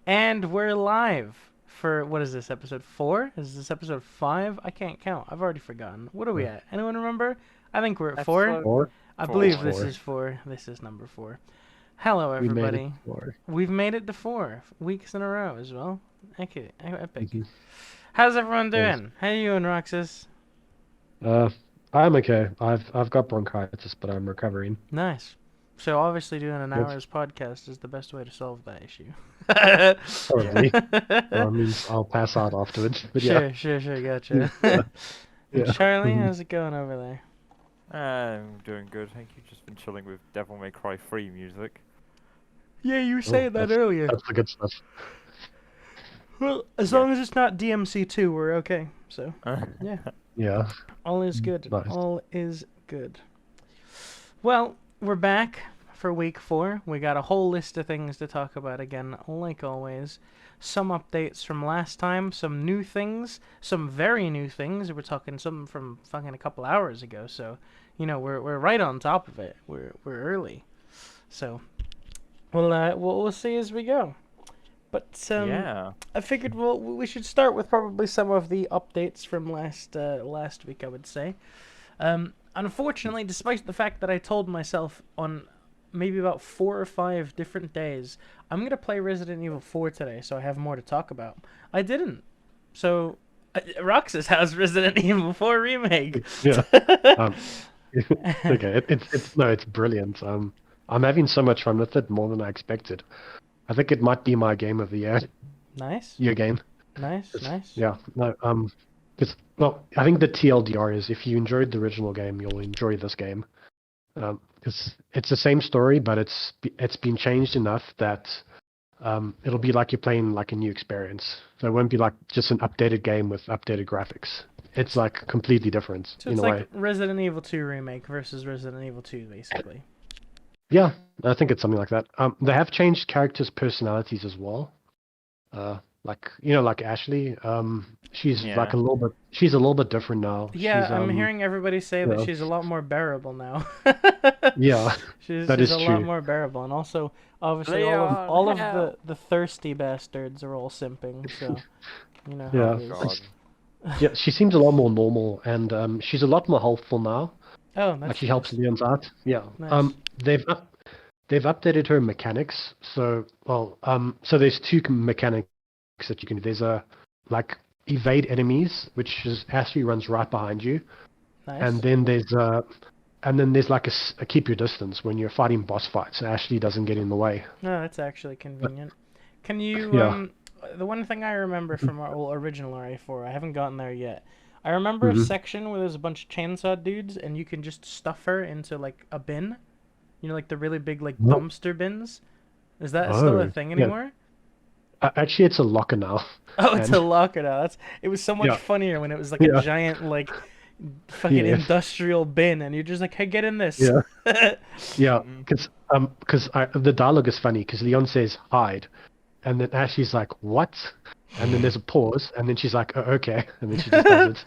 And we're live for, what is this, episode 4? Is this episode 5? I can't count. I've already forgotten. What are we at? Anyone remember? I think we're at 4. Episode Four? I believe this 4. is 4. This is number 4. Hello, We made it everybody. four. We've made it to 4 weeks in a row as well. Okay, epic. Mhm. How's everyone Yes. doing? How you doing, Roxas? Uh, I'm okay. I've got bronchitis, but I'm recovering. Nice. So obviously doing an Yes. hour's podcast is the best way to solve that issue. Probably. That means I'll pass out afterwards. But yeah. Sure, gotcha. Yeah. And Yeah. Charlie, Mhm. how's it going over there? I'm doing good, thank you. Just been chilling with Devil May Cry 3 music. Yeah, you were Oh, saying that that's earlier. that's the good stuff. Well, as Yeah. long as it's not DMC2, we're okay. So, yeah, Yeah. all is good. Nice. All is good. Well, we're back for week 4. We got a whole list of things to talk about again, like always. Some updates from last time, some new things, some very new things. We're talking some from fucking a couple hours ago, so we're right on top of it. We're early, so we'll see as we go. But Yeah. I figured we should start with probably some of the updates from last week. I would say. Unfortunately, despite the fact that I told myself on maybe about 4 or 5 different days, I'm gonna play Resident Evil 4 today, so I have more to talk about. I didn't. So, Roxas has Resident Evil 4 remake. Yeah. Um, okay. It's brilliant. I'm having so much fun with it, more than I expected. I think it might be my game of the Nice, year game. nice. Yeah. No. Well, I think the TLDR is if you enjoyed the original game, you'll enjoy this game. It's the same story, but it's been changed enough that it'll be like you're playing like a new experience. So it won't be like just an updated game with updated graphics. It's like completely different So in it's a like way. Resident Evil 2 remake versus Resident Evil 2, basically. Yeah, I think it's something like that. They have changed characters' personalities as well. Like Ashley. She's like Yeah. she's a little bit different now. Yeah, She's I'm hearing everybody say you that know, she's a lot more bearable now. yeah, she's that she's is a lot true. more bearable, and also obviously Leon, all of help! the thirsty bastards are all simping, so you know how Yeah. it is. God. Yeah, she seems a lot more normal, and she's a lot more helpful now. Oh, Like that's she helps nice. Leon's out. Yeah. Nice. They've updated her mechanics. So there's two mechanics that you can do. There's a like evade enemies, which is Ashley runs right behind you, Nice. and then there's like a keep your distance when you're fighting boss fights. Ashley doesn't get in the way. No, that's actually convenient. Can you Yeah. the one thing I remember from our original RA4, I haven't gotten there yet. I remember a hmm section where there's a bunch of chainsaw dudes and you can just stuff her into like a bin. You know, like the really big like What? dumpster bins. Is that still a Oh, thing yeah. anymore? Actually, it's a locker now. Oh, it's And a locker now. It was so much yeah, funnier when it was like a yeah, giant like fucking yeah, industrial bin and you're just like, "Hey, get in this." yeah, yeah. Mm. Because the dialogue is funny because Leon says hide, and then Ashley's like what, and then there's a pause, and then she's like okay, and then she just does it.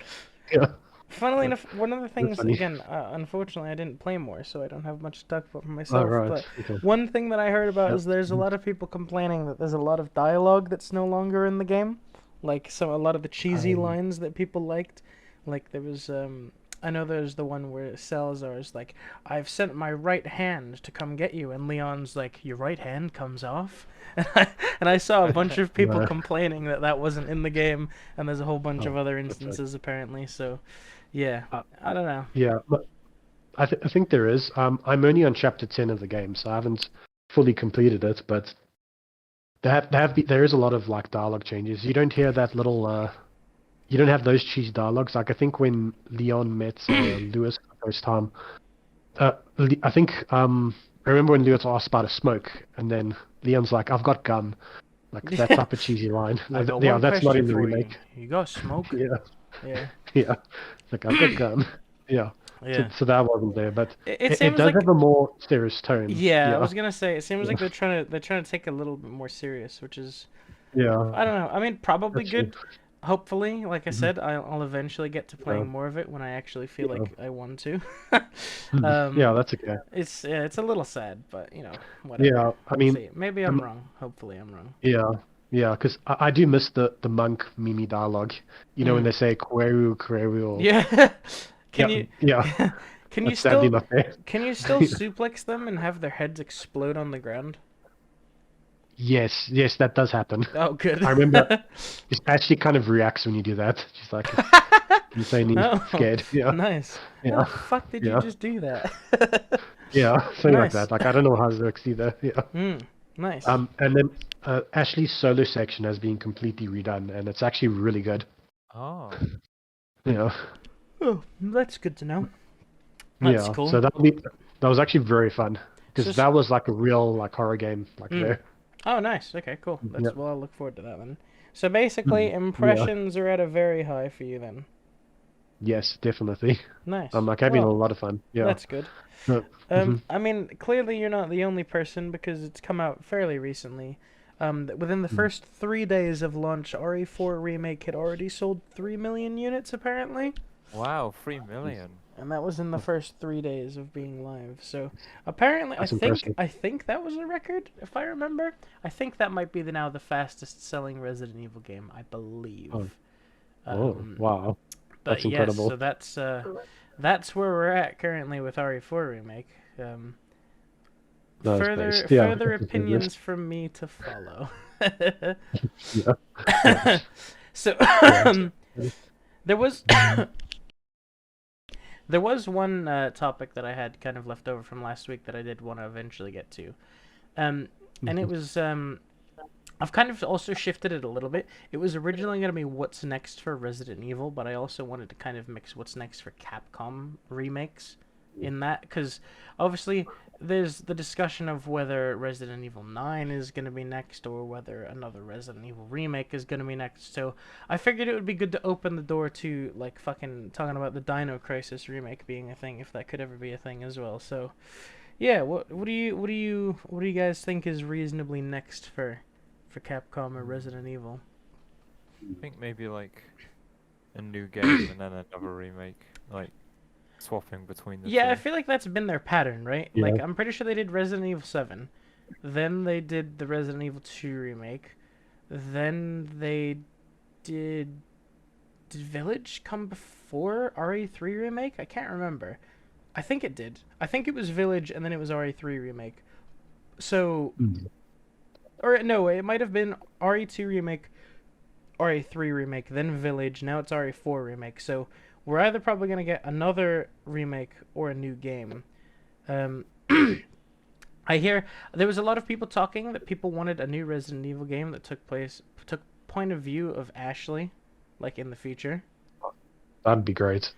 Yeah, Funnily enough, one of the that's things, funny. again, unfortunately, I didn't play more, so I don't have much to talk about for All myself. right. But Okay. one thing that I heard about Yep. is there's a lot of people complaining that there's a lot of dialogue that's no longer in the game. Like, so a lot of the cheesy Um, lines that people liked. Like, there was, I know there's the one where Salazar's like, I've sent my right hand to come get you, and Leon's like, your right hand comes off? And I saw a bunch of people no. complaining that that wasn't in the game, and there's a whole bunch of Oh, other that's right. instances apparently, so. Yeah, Uh, I don't know. yeah, but I think there is. I'm only on chapter 10 of the game, so I haven't fully completed it. But there is a lot of like dialogue changes. You don't hear that little. You don't have those cheesy dialogues. Like I think when Leon met Lewis for the first time, I think I remember when Lewis asked about a smoke, and then Leon's like, "I've got gun." Like that Yeah, type of cheesy line. I got Yeah, one that's not question in the for you. remake. You got smoke? Yeah, Yeah, yeah. Like I've got gun. Yeah. So, yeah. so that wasn't there, but It it seems does like, have a more serious tone. yeah, I Yeah, was gonna say, it seems like yeah, they're trying to take it a little bit more serious, which is, yeah. I don't know. I mean, probably Actually, good. Hopefully, like I mhm, said, I'll eventually get to yeah, playing more of it when I actually feel yeah, like I want to. yeah. um, That's okay. it's a little sad, but whatever. Yeah, I We'll mean, see. Maybe I'm um, wrong. Hopefully, I'm wrong. yeah. Yeah, because I do miss the monk Mimi dialogue. You know when Mm. they say Kweru, Kweru, or Yeah. Can yeah, you yeah. can you That's sadly still not there. suplex them and have their heads explode on the ground? Yes, yes, that does happen. Oh, good. I remember Ashley kind of reacts when you do that. She's like insanely Oh, scared. Yeah, nice. How yeah, the fuck did you yeah, just do that? yeah. Something like Nice. that. Like I don't know how it works either. Yeah. Nice. And then Ashley's solo section has been completely redone, and it's actually really good. Oh. Yeah, Oh, that's good to know. That's yeah. cool. So that was actually very fun So, because that was like a real like horror game like mm. there. Oh, nice. Okay, cool. Yeah, That's well. I'll look forward to that then. So basically, mm, yeah. impressions are at a very high for you then. Yes, definitely. Nice. I'm like having a Well, lot of fun. Yeah. that's good. Mhm. I mean, clearly you're not the only person because it's come out fairly recently. Within the Mm. first 3 days of launch, RE4 Remake had already sold 3 million units apparently. Wow, 3 million. And that was in the first 3 days of being live. So apparently, That's impressive. I think that was a record, if I remember. I think that might be now the fastest selling Resident Evil game, I believe. Oh, oh, Um, wow. but That's yes, incredible. so that's where we're at currently with RE4 Remake. Nice Further based. Yeah. further That's very good. opinions from me to follow. Yeah. Nice. So Yeah. there was there was one topic that I had kind of left over from last week that I did want to eventually get to, and it Mhm. was I've kind of also shifted it a little bit. It was originally going to be what's next for Resident Evil, but I also wanted to kind of mix what's next for Capcom remakes in that, because obviously there's the discussion of whether Resident Evil 9 is going to be next or whether another Resident Evil remake is going to be next. So I figured it would be good to open the door to like fucking talking about the Dino Crisis remake being a thing, if that could ever be a thing as well. So yeah, what do you guys think is reasonably next for Capcom or Resident Evil? I think maybe like a new game and then another remake, like swapping between the Yeah, I two. feel like that's been their pattern, right? Yeah. Like I'm pretty sure they did Resident Evil 7, then they did the Resident Evil 2 remake, then they did did Village come before RE3 remake? I can't remember. I think it did. I think it was Village and then it was RE3 remake. So Mm. or no, it might have been RE2 remake, RE3 remake, then Village. Now it's RE4 remake. So we're either probably gonna get another remake or a new game. Um, I hear there was a lot of people talking that people wanted a new Resident Evil game that took point of view of Ashley, like in the future. That'd be great.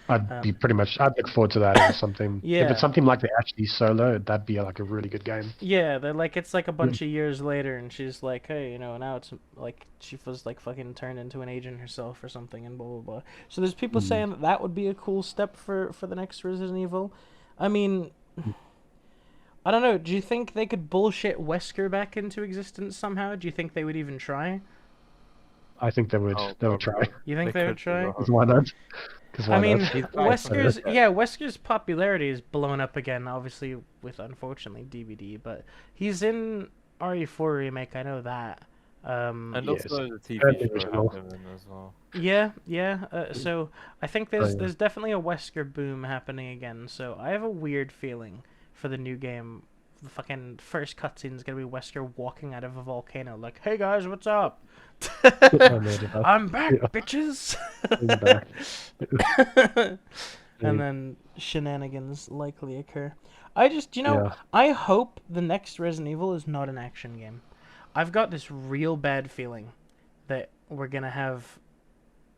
I'd Um, be pretty much. I'd look forward to that if it's something. If it's yeah, something like the Ashley solo, that'd be like a really good game. yeah, they're like it's like a Mm. bunch of years later, and she's like, hey, now it's like she was like fucking turned into an agent herself or something, and blah blah blah. So there's people Mm. saying that that would be a cool step for the next Resident Evil. I mean, I don't know. Do you think they could bullshit Wesker back into existence somehow? Do you think they would even try? I think they would. Oh, They would try. probably. You think They they would could do try? that. 'Cause why not? Because I why not? mean, He's back from Wesker's the dead. Wesker's popularity is blown up again, obviously with unfortunately DVD, but he's in RE4 remake. I know that. And Yes. also the TV And the show original. had him in as well. Yeah, yeah. So I think Oh, yeah. there's definitely a Wesker boom happening again. So I have a weird feeling for the new game. The fucking first cutscene is gonna be Wesker walking out of a volcano, like, "Hey guys, what's up? I made it up. I'm back, Yeah. bitches." I'm back. And then shenanigans likely occur. I just, Yeah. I hope the next Resident Evil is not an action game. I've got this real bad feeling that we're gonna have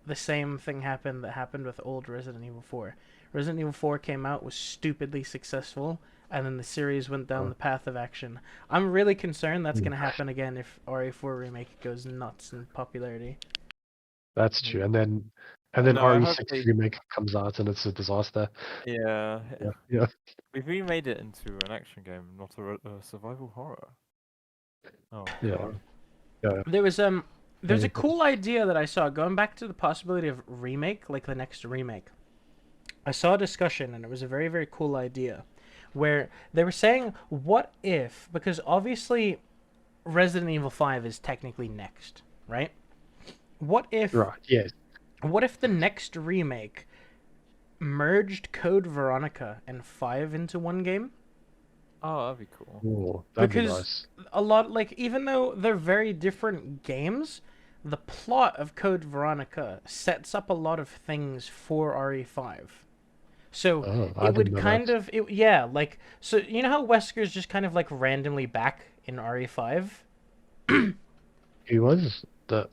the same thing happen that happened with old Resident Evil 4. Resident Evil 4 came out, was stupidly successful, and then the series went down the path of action. I'm really concerned that's gonna happen again if RE4 Remake goes nuts in popularity. That's true. And then No, I hope RE6 they. remake comes out and it's a disaster. Yeah, Yeah. Yeah. we've remade it into an action game, not a survival horror. Oh, Yeah. God. Yeah. There's a Yeah. cool idea that I saw going back to the possibility of remake, like the next remake. I saw a discussion and it was a very very cool idea where they were saying what if, because obviously Resident Evil 5 is technically next, right? What if Right. Yes. what if the next remake merged Code Veronica and 5 into one game? Oh, that'd be cool. Oh, that'd be Because nice. a lot, like, even though they're very different games, the plot of Code Veronica sets up a lot of things for RE5. So Oh, I it didn't would know kind that. of, yeah, like, so you know how Wesker's just kind of like randomly back in RE5? Who was the?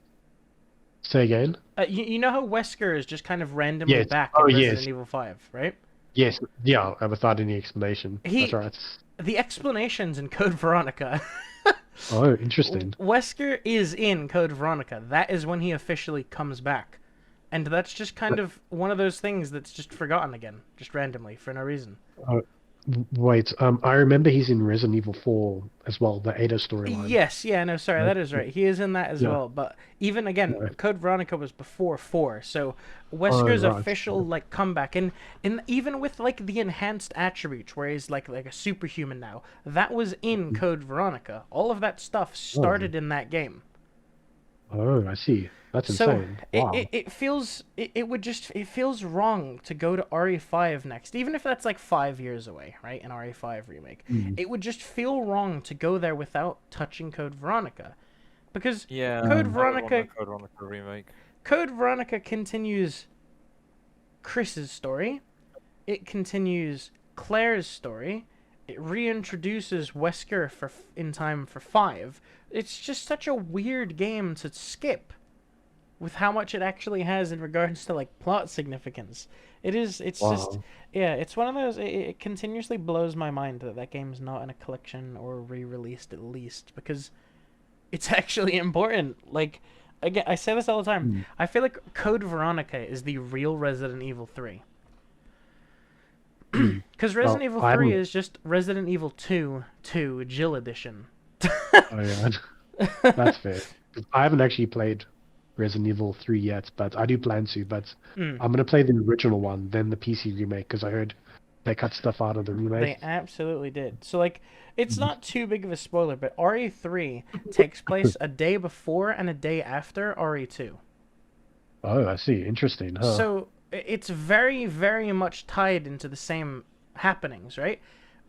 Say again. You know how Wesker is just kind of randomly Yes. back Oh, in yes. Resident Evil 5, right? Yes. Yeah. Without any explanation. That's He, right. the explanations in Code Veronica. Oh, interesting. Wesker is in Code Veronica. That is when he officially comes back. And that's just kind of one of those things that's just forgotten again, just randomly, for no reason. Uh, Wait. I remember he's in Resident Evil 4 as well, the Ada storyline. Yes, yeah, no, sorry, Right? that is right. He is in that as Yeah. well. But even again, Yeah. Code Veronica was before 4, so Oh, Wesker's right. official like comeback, and even with like the enhanced attributes, where he's like a superhuman now, that was in Code Veronica. All of that stuff started in that game. Oh, I see. That's So insane. Wow. it feels it feels wrong to go to RE5 next, even if that's like 5 years away, right? An RE5 remake, Mm. it would just feel wrong to go there without touching Code Veronica, because Yeah, Code I would want Veronica a Code Veronica remake. Code Veronica continues Chris's story, it continues Claire's story, it reintroduces Wesker for in time for 5. It's just such a weird game to skip with how much it actually has in regards to like plot significance. It's just, Wow. yeah, it's one of those, it continuously blows my mind that that game's not in a collection or re-released at least, because it's actually important. Like, again, I say this all the time, Mm. I feel like Code Veronica is the real Resident Evil 3. Mm. Because Resident Evil I 3 haven't. is just Resident Evil 2 Jill Edition. Oh yeah, that's fair. I haven't actually played Resident Evil 3 yet, but I do plan to. But Mm. I'm gonna play the original one, then the PC remake, because I heard they cut stuff out of the They remake. absolutely did. So, like, it's Mhm. not too big of a spoiler, but RE3 takes place a day before and a day after RE2. Oh, I see. Interesting, huh? So, it's very, very much tied into the same happenings, right?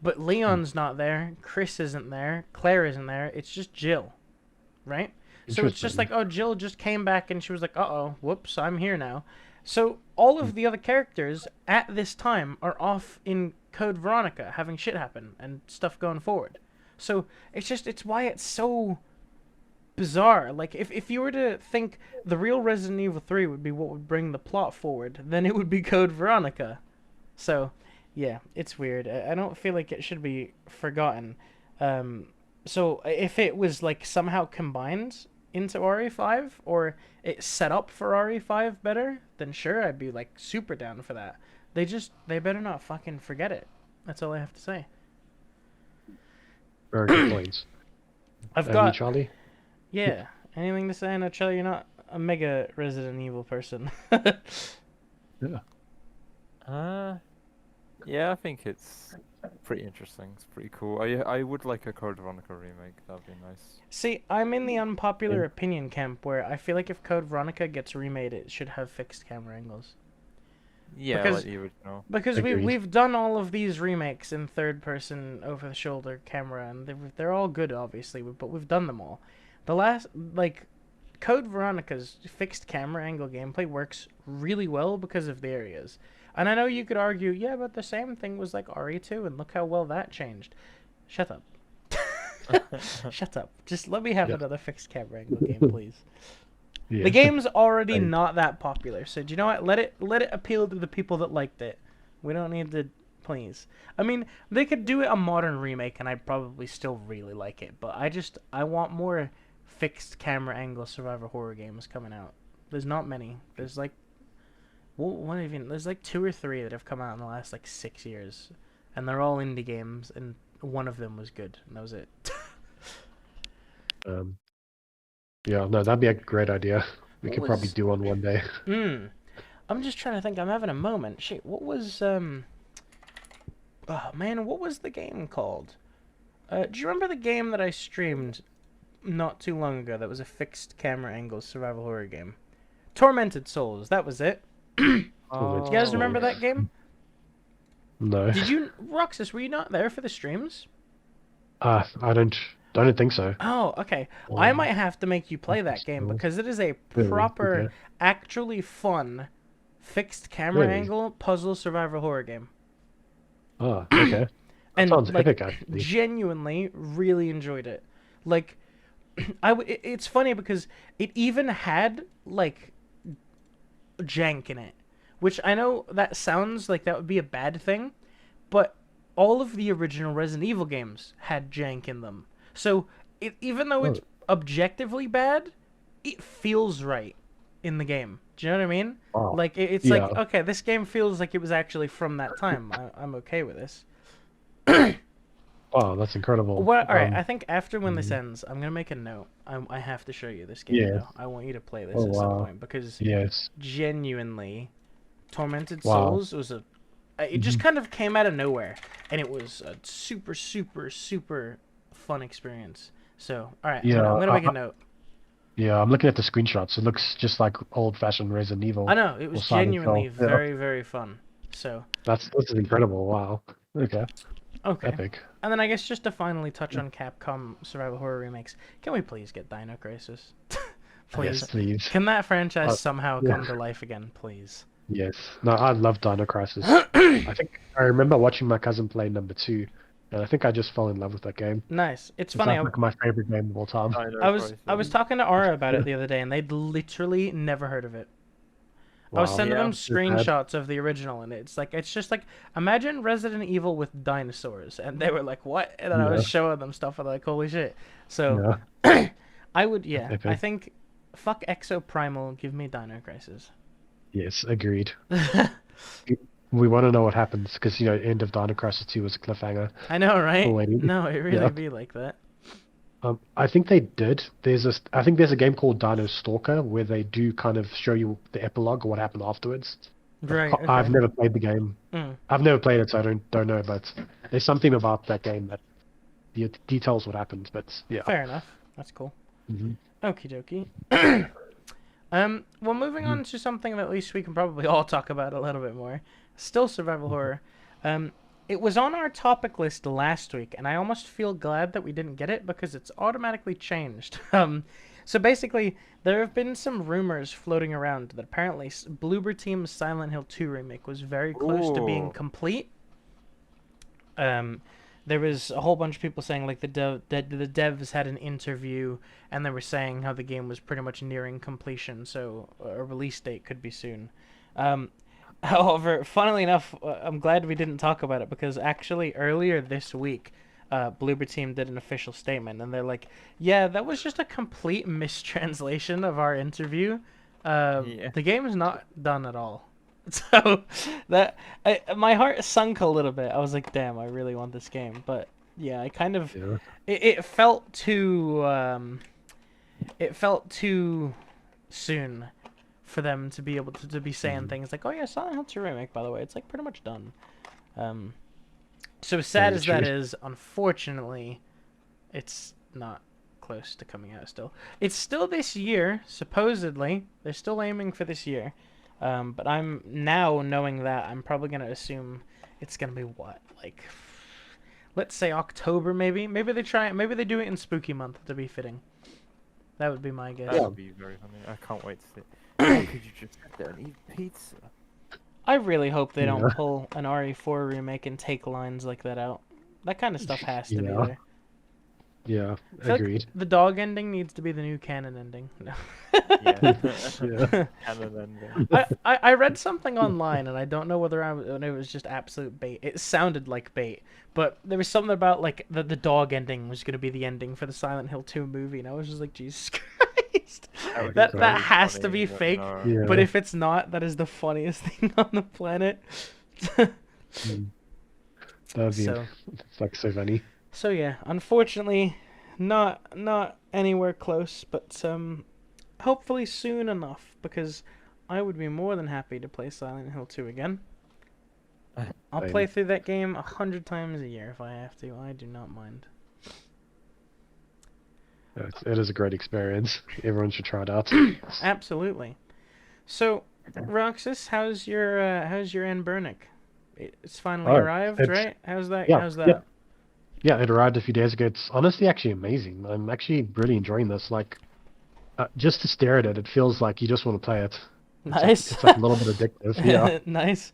But Leon's not there, Chris isn't there, Claire isn't there, it's just Jill, right? So it's just Interesting. like, oh, Jill just came back and she was like, uh-oh, whoops, I'm here now. So all of the other characters at this time are off in Code Veronica having shit happen and stuff going forward. So it's why it's so bizarre. Like, if you were to think the real Resident Evil 3 would be what would bring the plot forward, then it would be Code Veronica. So, yeah, it's weird. I don't feel like it should be forgotten. So if it was like somehow combined into RE5 or it set up for RE5 better, then sure, I'd be like super down for that. They better not fucking forget it. That's all I have to say. Very good points. I've And you, got, Charlie? yeah. Anything to say? No, Charlie, you're not a mega Resident Evil person. Yeah. Yeah, I think it's pretty interesting. It's pretty cool. I would like a Code Veronica remake. That'd be nice. See, I'm in the unpopular Yeah. opinion camp where I feel like if Code Veronica gets remade, it should have fixed camera angles. Yeah, Because- like the original. Because Agreed. we've done all of these remakes in third person over the shoulder camera, and they're all good, obviously, but we've done them all. The last, like, Code Veronica's fixed camera angle gameplay works really well because of the areas. And I know you could argue, yeah, but the same thing was like RE2, and look how well that changed. Shut up. Shut up. Just let me have Yeah. another fixed camera angle game, please. Yeah. The game's already Right. not that popular, so do you know what? Let it appeal to the people that liked it. We don't need to, please. I mean, they could do a modern remake, and I'd probably still really like it. But I want more fixed camera angle survivor horror games coming out. There's not many. There's like, what even? There's like 2 or 3 that have come out in the last like 6 years, and they're all indie games, and one of them was good, and that was it. Yeah, no, that'd be a great idea. We What could probably was- do one day. I'm just trying to think. I'm having a moment. Shit, what was Oh man, what was the game called? Do you remember the game that I streamed not too long ago that was a fixed camera angle survival horror game. Tormented Souls, that was it. Tormented Do you guys Souls. remember that game? No. Did you, Roxas, were you not there for the streams? I don't think so. Oh, okay. I Um, might have to make you play that game Souls. because it is a Really? proper, Okay. actually fun, fixed camera Really? angle puzzle survival horror game. Oh, okay. That And sounds like, epic, actually. genuinely, really enjoyed it. Like, it's funny because it even had like jank in it, which I know that sounds like that would be a bad thing, but all of the original Resident Evil games had jank in them. So even though it's objectively bad, it feels right in the game. Do you know what I mean? Wow. Like it's Yeah. like, okay, this game feels like it was actually from that time. I'm okay with this. Wow, that's incredible. Well, all right. I think after when this mhm. ends, I'm gonna make a note. I have to show you this game. Yes. Though. I want you to play this Oh, at some wow. point because Yes. genuinely, Tormented Wow. Souls was a. It just kind of came out of nowhere, and it was a super, super, super fun experience. So, all right, Yeah, I'm gonna make a note. Yeah, I'm looking at the screenshots. It looks just like old-fashioned Resident Evil. I know it was or Silent genuinely Hill. Yeah. very, very fun. So, This is incredible. Wow. Okay. okay. Epic. And then I guess just to finally touch on Capcom survival horror remakes, can we please get Dino Crisis? Please. Yes, please. Can that franchise somehow yeah. come to life again, please? Yes. No, I love Dino Crisis. I think I remember watching my cousin play number 2, and I think I just fell in love with that game. Nice. It's It's funny. like my favorite game of all time. I was talking to Aura about it the other day, and they'd literally never heard of it. I was Wow. sending them Yeah. screenshots of the original, and it's just like imagine Resident Evil with dinosaurs, and they were like, "What?" And then I was Yeah. showing them stuff, and they're like, "Holy shit!" So Yeah. I would, yeah, I Epic. think, fuck Exoprimal, give me Dino Crisis. Yes, agreed. We want to know what happens because end of Dino Crisis 2 was a cliffhanger. I know, right? Already. No, it really Yeah. be like that. I think they did. I think there's a game called Dino Stalker where they do kind of show you the epilogue or what happened afterwards. Right. I've Okay. never played the game. Mm. I've never played it, so I don't know. But there's something about that game that the details what happened. But yeah. Fair enough. That's cool. Mhm. Okie dokie. Well, moving on to something that at least we can probably all talk about a little bit more. Still survival horror. It was on our topic list last week, and I almost feel glad that we didn't get it because it's automatically changed. So basically, there have been some rumors floating around that apparently Bloober Team's Silent Hill 2 remake was very close to being Ooh. complete. There was a whole bunch of people saying like the devs had an interview and they were saying how the game was pretty much nearing completion, so a release date could be soon. However, funnily enough, I'm glad we didn't talk about it because actually earlier this week, Bloober Team did an official statement and they're like, "Yeah, that was just a complete mistranslation of our interview. Yeah. The game is not done at all." So my heart sunk a little bit. I was like, "Damn, I really want this game," but yeah, I kind of Yeah. it felt too soon for them to be able to be saying things like, "Oh yeah, Silent Hill 2 remake, by the way, it's like pretty much done." So sad Very as that true. is, unfortunately, it's not close to coming out still. It's still this year, supposedly. They're still aiming for this year. But I'm now knowing that I'm probably gonna assume it's gonna be what, like, let's say October maybe. Maybe they try it. Maybe they do it in Spooky Month to be fitting. That would be my guess. That would be very funny. I can't wait to see. How could you just sit there and eat pizza? I really hope they don't Yeah. pull an RE4 remake and take lines like that out. That kind of stuff has to be Yeah. there. Yeah. I feel like Agreed. the dog ending needs to be the new canon ending. No. Yeah. Yeah. Canon ending. I read something online, and I don't know whether it was just absolute bait. It sounded like bait, but there was something about like the dog ending was going to be the ending for the Silent Hill 2 movie, and I was just like, Jesus Christ, That would be that very has to funny, be but fake. no. Yeah. But if it's not, that is the funniest thing on the planet. Mm. That would be So- it's like so funny. So yeah, unfortunately, not anywhere close, but hopefully soon enough, because I would be more than happy to play Silent Hill 2 again. I'll Same. play through that game 100 times a year if I have to. I do not mind. It is a great experience. Everyone should try it out. Absolutely. So, Roxas, how's your Anbernic? It's finally Oh, arrived, it's right? How's that? yeah, How's yeah, that? yeah. It arrived a few days ago. It's honestly actually amazing. I'm actually really enjoying this. Like, just to stare at it, it feels like you just want to play it. Nice. It's like a little bit addictive. Yeah. Nice.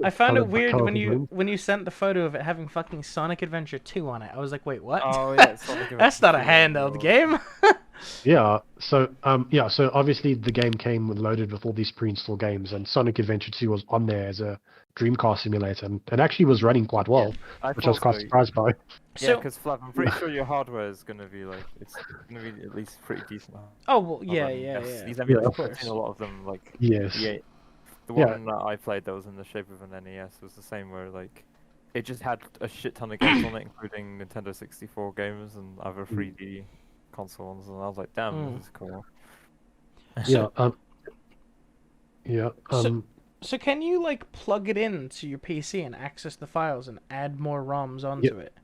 I found it weird when you sent the photo of it having fucking Sonic Adventure 2 on it. I was like, wait, what? Oh yeah, Sonic That's Adventure not a 2 handheld game. Yeah. So obviously the game came loaded with all these pre-installed games, and Sonic Adventure 2 was on there as a Dreamcast simulator, and it actually was running quite well, I which I was thought quite so. surprised by. Yeah, So, because Flav, I'm pretty sure your hardware is gonna be at least pretty decent. oh well, yeah, Although, yeah, yes, yeah. these Of emulators, I've course. seen a lot of them. Like Yes. the Yeah. one that I played that was in the shape of an NES was the same, where like it just had a shit ton of games on it, including Nintendo 64 games and other 3D consoles, and I was like, damn, this is cool. Yeah. Yeah. So, so can you like plug it into your PC and access the files and add more ROMs Yeah. onto it?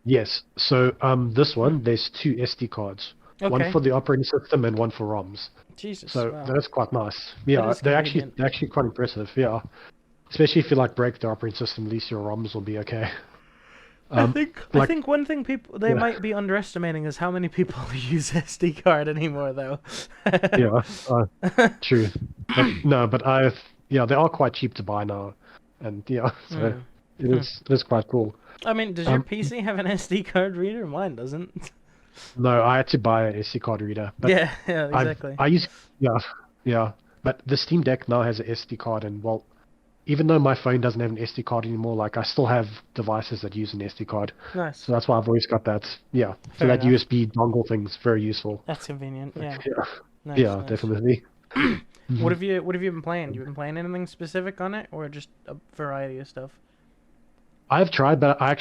Yes. So this one, there's two SD cards, one Okay. for the operating system and one for ROMs. Jesus. So Wow. that's quite nice. That Yeah, is convenient. they're actually quite impressive. Yeah, especially if you like break the operating system, at least your ROMs will be okay. I think one thing they Yeah. might be underestimating is how many people use SD card anymore, though. Yeah, true. But they are quite cheap to buy now, and yeah, so it is quite cool. I mean, does your PC have an SD card reader? Mine doesn't. No, I had to buy an SD card reader. But Yeah, exactly. I use yeah. But the Steam Deck now has an SD card, and well, even though my phone doesn't have an SD card anymore, like I still have devices that use an SD card. Nice. So that's why I've always got that. Yeah. Fair So that enough. USB dongle thing's very useful. That's convenient. Yeah. Yeah. Nice, Yeah, nice. definitely. What have you been playing? You been playing anything specific on it, or just a variety of stuff? I've tried, but I've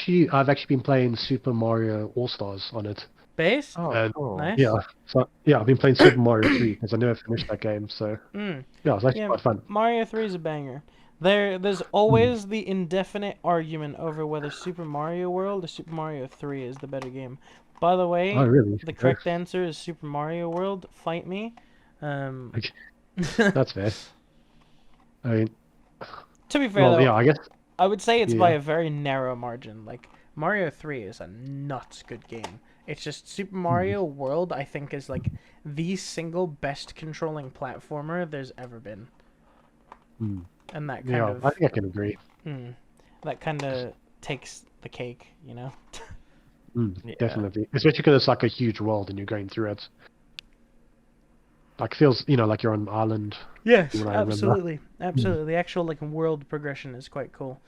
actually been playing Super Mario All Stars on it. Base? Oh, And cool. Nice. yeah, so yeah, I've been playing Super Mario 3 because I never finished that game. So Mm. yeah, it's actually quite fun. Mario 3 is a banger. There's always the indefinite argument over whether Super Mario World or Super Mario 3 is the better game. By the way, Oh, really? the correct answer is Super Mario World. Fight me. Okay. That's fair. I mean, To be fair, well, though, yeah, I guess. I would say it's by Yeah. a very narrow margin. Like, Mario 3 is a nuts good game. It's just Super Mario World, I think, is like the single best controlling platformer there's ever been. And that kind Yeah, of I think I can agree. that kind of takes the cake, you know? Yeah. Definitely, especially because it's like a huge world and you're going through it. Like it feels, like you're on an island. Yes, From what I remember. absolutely. Absolutely. The actual like world progression is quite cool.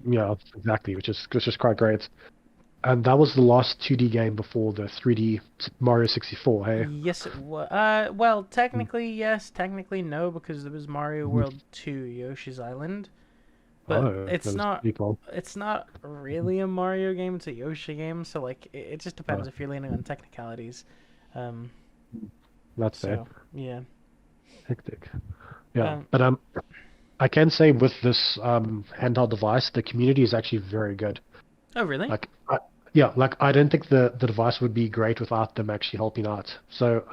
Yeah, exactly, which is quite great. And that was the last 2D game before the 3D Mario 64. Hey. Yes, it was. Well, technically yes, technically no, because there was Mario World 2 Yoshi's Island. But it's that was not pretty cool. it's not really a Mario game, it's a Yoshi game, so like it just depends if you're leaning on technicalities. That's fair. So, yeah. Hectic. Yeah, but I can say with this handheld device, the community is actually very good. Oh, really? Like, I don't think the device would be great without them actually helping out. So,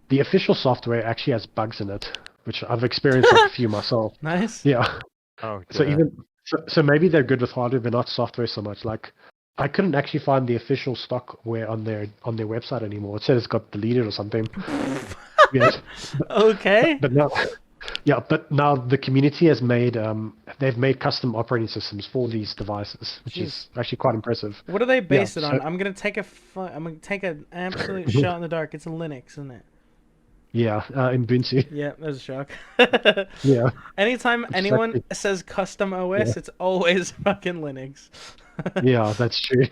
the official software actually has bugs in it, which I've experienced like a few myself. Nice. Yeah. Oh, So dear. so maybe they're good with hardware, but not software so much. Like, I couldn't actually find the official stockware on their website anymore. It said it's got deleted or something. Yes. Okay. But now, yeah, but now the community has made they've made custom operating systems for these devices, which is actually quite impressive. What do they base it on? so- I'm gonna take an absolute shot in the dark. It's a Linux, isn't it? Yeah, Ubuntu. Yeah, that was a shock. Yeah. Anytime anyone actually- says custom OS, it's always fucking Linux. Yeah, that's true.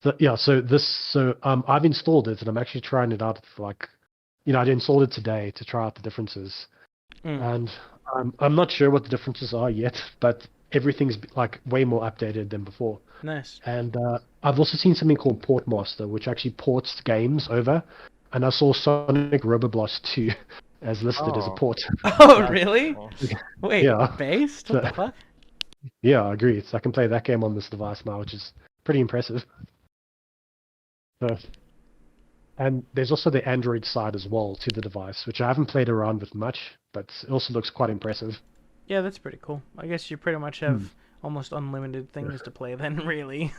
So I've installed it and I'm actually trying it out for like, I installed it today to try out the differences, and I'm not sure what the differences are yet, but everything's like way more updated than before. Nice. And I've also seen something called Portmaster, which actually ports games over, and I saw Sonic Roboblast 2 as listed as a Oh. port. Oh, really? Cool. Wait, Yeah. based? What the So- fuck? Yeah, I agree. So I can play that game on this device now, which is pretty impressive. So, And there's also the Android side as well to the device, which I haven't played around with much, but it also looks quite impressive. Yeah, that's pretty cool. I guess you pretty much Hmm. have almost unlimited things to play then, really.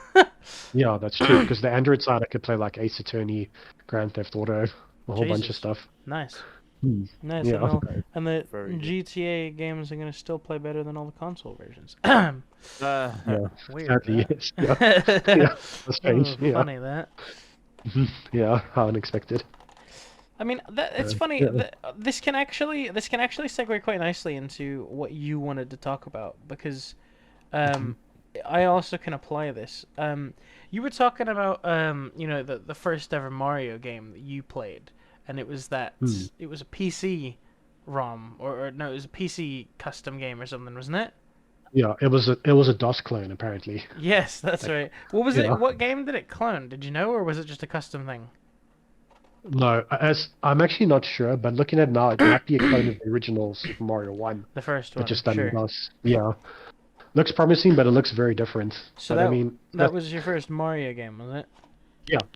Yeah, that's true. Because the Android side, I could play like Ace Attorney, Grand Theft Auto, a whole bunch of Jesus. stuff. Nice. Hmm. Nice. Yeah. And the Very good. GTA games are going to still play better than all the console versions. Yeah. Weird, Sadly, huh? yes. Yeah. Yeah. That's strange. Oh, Yeah. funny that. Yeah. How unexpected. I mean, it's funny. Yeah. This can actually segue quite nicely into what you wanted to talk about because Mhm. I also can apply this. You were talking about the first ever Mario game that you played, and it was Hmm. it was a PC ROM or no, it was a PC custom game or something, wasn't it? Yeah. It was a DOS clone apparently. Yes, that's Like, right. What was it? yeah. What game did it clone? Did you know, or was it just a custom thing? No, as I'm actually not sure, but looking at it now, it might be a clone of the original Super Mario 1, The first but one, just done in sure. DOS. Yeah. Looks promising, but it looks very different. So But I mean, that was your first Mario game, was it?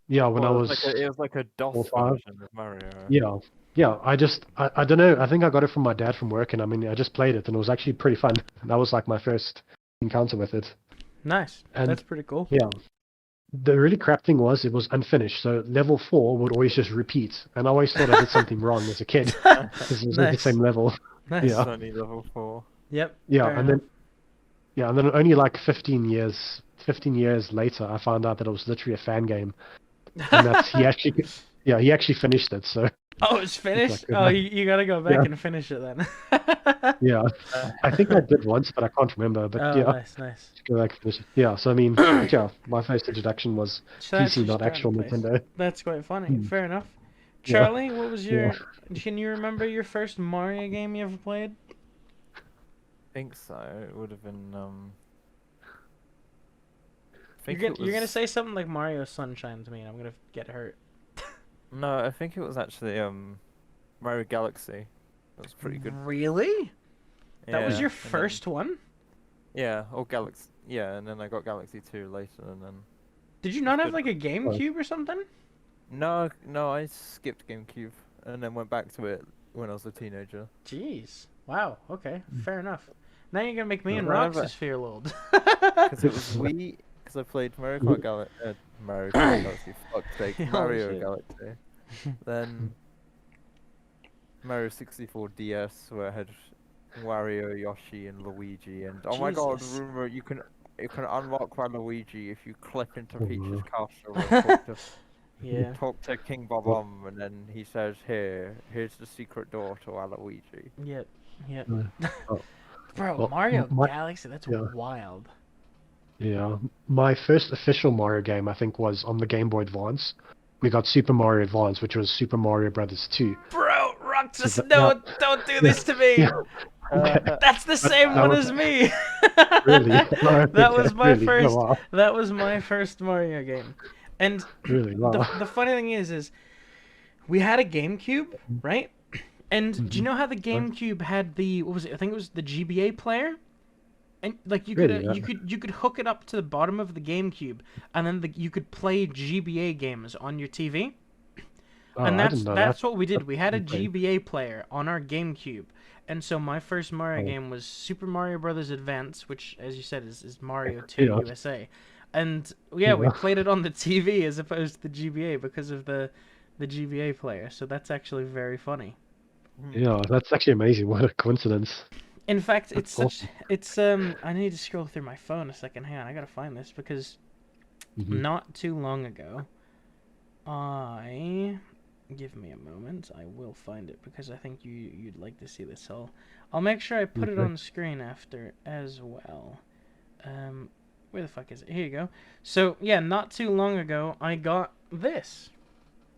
yeah, when I Well, was it was like a 4 or DOS 5. version of Mario. Yeah. Yeah, I don't know. I think I got it from my dad from work, and I mean, I just played it, and it was actually pretty fun. That was like my first encounter with it. Nice. And That's pretty cool. yeah, the really crap thing was it was unfinished, so level 4 would always just repeat, and I always thought I did something wrong as a kid because it was like the Nice. same level. Nice. Yeah, It's only level 4. Yep. yeah, Fair and enough. then only like 15 years later, I found out that it was literally a fan game, and that he actually finished it. So Oh, it's it's like finished? good Oh, luck. you gotta go back Yeah, and finish it then. yeah. I think I did once, but I can't remember. But Oh, yeah, nice, nice. go back and finish it. Yeah, so I mean, but yeah, my first introduction was So that's PC, your not starting actual place. Nintendo. That's quite funny. Hmm. Fair enough. Yeah, Charlie, what was yeah. Can you remember your first Mario game you ever played? I think so. It would have been I think it You're gonna was say something like Mario Sunshine to me, and I'm gonna get hurt. no, I think it was actually Mario Galaxy. That was pretty good. Really? That was Yeah, your and then first one? yeah, or Galaxy. Yeah, and then I got Galaxy 2 later, and then Did you it was not have good. like a Oh, GameCube or something? No, I skipped GameCube and then went back to it when I was a teenager. Jeez. Wow. Okay. Fair enough. Now you're gonna make me yeah. and Whenever, Roxas feel old. because it was Wii, because I played Mario Kart Galaxy, fuck's sake, Holy Mario shit. Galaxy. Then Mario 64 DS, where I had Wario, Yoshi, and Luigi, and oh my god, Jesus. rumor you can unlock Waluigi if you clip into Peach's Oh, castle and Yeah. talk to King oh, Bob-omb, and then he says, here's the secret door to Waluigi. Yep. Yep. oh, Bro, well, Mario my Galaxy, that's yeah. wild. Yeah, my first official Mario game, I think, was on the Game Boy Advance. We got Super Mario Advance, which was Super Mario Brothers 2. Bro, So Roxas, yeah, no, don't do yeah, this to me. yeah. Okay. That's the But same that one was as me. really, oh, That okay, was my really, oh first. wow, That was my first Mario game, and really, wow. the funny thing is we had a GameCube, right? And do you Mm-hmm. know how the GameCube had the what was it? I think it was the GBA player, and like Really, you could hook it up to the bottom of the GameCube, and then you could play GBA games on your TV. oh, And I didn't know that. that's what we did. That's We had a insane. GBA player on our GameCube. And so my first Mario Oh, game was Super Mario Brothers Advance, which as you said is Mario 2 yeah, USA. And yeah, we yeah, played it on the TV as opposed to the GBA because of the GBA player. So that's actually very funny. yeah. That's actually amazing. What a coincidence. In fact, That's awesome. I need to scroll through my phone a second. Hang on, I got to find this because Hmm. not too long ago I give me a moment. I will find it because I think you'd like to see this. I'll make sure I put it Okay. on screen after as well. Where the fuck is it? Here you go. So yeah, not too long ago I got this.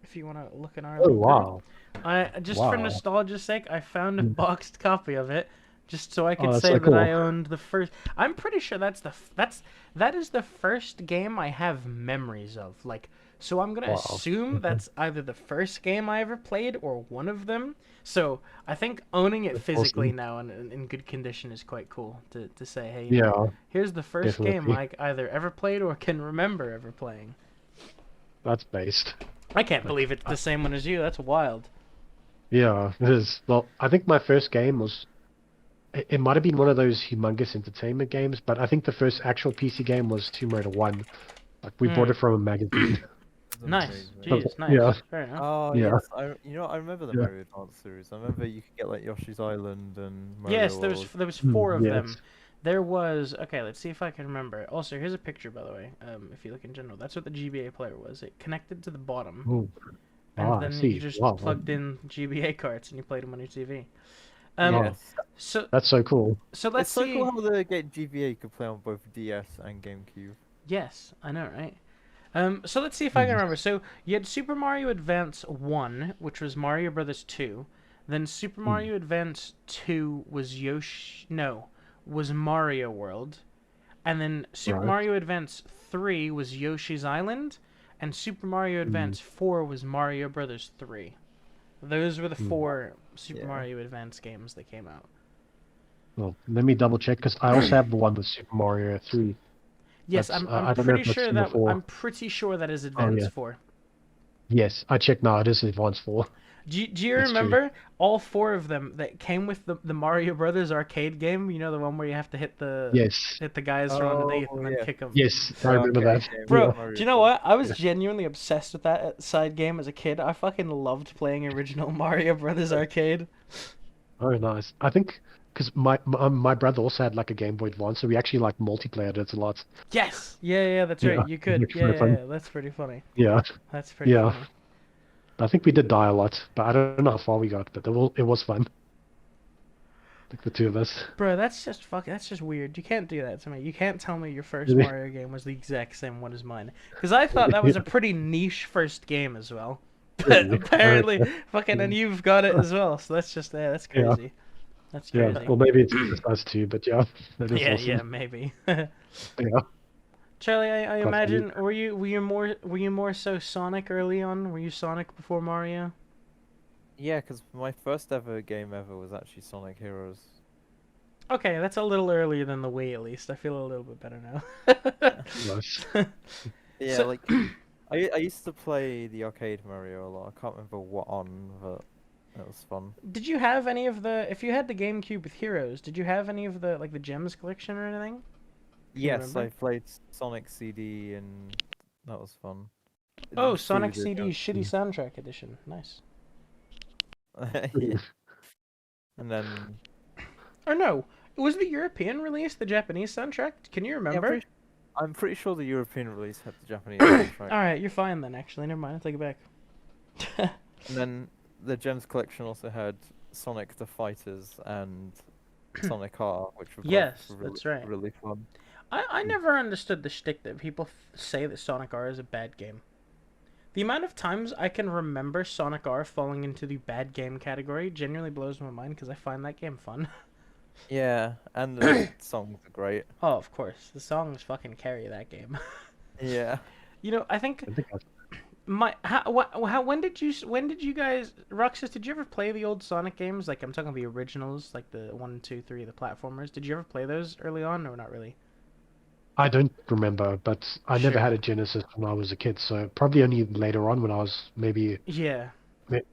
If you want to look in our Oh little group, wow, I just for wow. nostalgia's sake, I found a Mm. boxed copy of it. Just so I Oh, could that's say so that I cool. owned the first. I'm pretty sure that is the first game I have memories of. Like, so I'm gonna Wow. assume Okay. that's either the first game I ever played or one of them. So I think owning it That's physically awesome. now and in good condition is quite cool to say, hey, Yeah, here's the first game definitely. I either ever played or can remember ever playing. That's based. I can't believe it's the same one as you. That's wild. Yeah, it is. Well, I think my first game was. It might have been one of those humongous entertainment games, but I think the first actual PC game was Tomb Raider 1. Like, we bought Hmm. it from a magazine. It's Nice. amazing. Jeez, Yeah, nice. Fair enough. Oh yeah, yes, I remember the yeah. Mario Dance series. I remember you could get like Yoshi's Island and Yes, Mario there was World. four of Yes. them. There was okay. Let's see if I can remember. Also, here's a picture, by the way. If you look in general, that's what the GBA player was. It connected to the bottom, Oh, and I then you see. just Wow, plugged in GBA carts and you played them on your TV. wow, Yes, So that's so cool. let's it's so see. cool how the game GBA could play on both DS and GameCube. Yes, I know, right? So let's see if I can Mhm. remember. So you had Super Mario Advance 1, which was Mario Brothers 2. Then Super Mm. Mario Advance 2 was was Mario World. And then Super Right. Mario Advance 3 was Yoshi's Island. And Super Mario Mm. Advance 4 was Mario Brothers 3. Those were the Mm. four Super Yeah. Mario Advance games that came out. Well, let me double check because I also have the one with Super Mario 3. Yes, That's I'm I don't know pretty if that's sure in the that 4. I'm pretty sure that is Oh Advance yeah. 4. Yes, I checked now. It is Advance 4. Do you That's true. remember all four of them that came with the Mario Brothers arcade game? You know, the one where you have to Yes. hit the guys from Oh underneath and then yeah, kick them. Yes, I the remember arcade that. game Bro, with Yeah. Mario do you know Bros. what? I was Yeah. genuinely obsessed with that side game as a kid. I fucking loved playing original Mario Brothers arcade. Oh, nice. I think because my brother also had like a Game Boy Advance, so we actually like multiplayered it a lot. Yes. Yeah, that's right. Yeah, You it was could. actually kind of fun. That's pretty funny. Yeah, That's pretty yeah. funny. I think we did die a lot, but I don't know how far we got. But it was fun. Like the two of us. Bro, that's just weird. You can't do that to me. You can't tell me your first Really? Mario game was the exact same one as mine. Because I thought that was a pretty niche first game as well. But Really? apparently, Okay. fucking, and Yeah. you've got it as well. So that's just, that's Yeah. crazy. That's Yeah. crazy. Well, maybe it's just us two, but yeah, that is Yeah, awesome. maybe. Yeah. Charlie, I Quite funny. imagine, were you more so Sonic early on? Were you Sonic before Mario? Yeah, because my first ever game ever was actually Sonic Heroes. Okay, that's a little earlier than the Wii at least. I feel a little bit better now. Nice. Yeah, So- like I used to play the arcade Mario a lot. I can't remember what on, but it was fun. Did you have any of the? If you had the GameCube with Heroes, did you have any of the the Gems collection or anything? Can you Yes, remember? I played Sonic CD and that was fun. Oh, Through Sonic the CD Gems. Shitty Soundtrack Edition. Nice. Yeah. And then Or no, was the European release the Japanese soundtrack? Can you yeah, remember? I'm pretty sure the European release had the Japanese All soundtrack. right, you're fine then. Actually, never mind. I take it back. And then the Gems collection also had Sonic the Fighters and Sonic R, which were both Yes, really, that's right. really fun. I never understood the shtick that people say that Sonic R is a bad game. The amount of times I can remember Sonic R falling into the bad game category genuinely blows my mind because I find that game fun. Yeah, and the songs are great. Oh, of course. The songs fucking carry that game. Yeah. You know, I think I think when did you guys Roxas, did you ever play the old Sonic games? Like I'm talking the originals, like the 1, 2, 3, the platformers. Did you ever play those early on or not really? I don't remember, but I never Sure. had a Genesis when I was a kid, so probably only later on when I was maybe Yeah.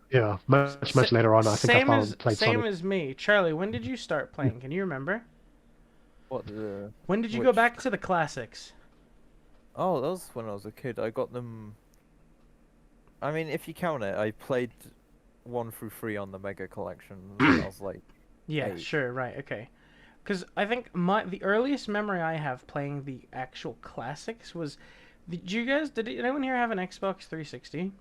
yeah, much later on. I think I played Same Sonic. as me. Charlie, when did you start playing? Can you remember? What the? When did you go Which- back to the classics? Oh, that was when I was a kid. I got them. I mean, if you count it, I played 1 through 3 on the Mega Collection. When I was like, Yeah, 8. sure, right, okay. Because I think the earliest memory I have playing the actual classics was, did anyone here have an Xbox 360?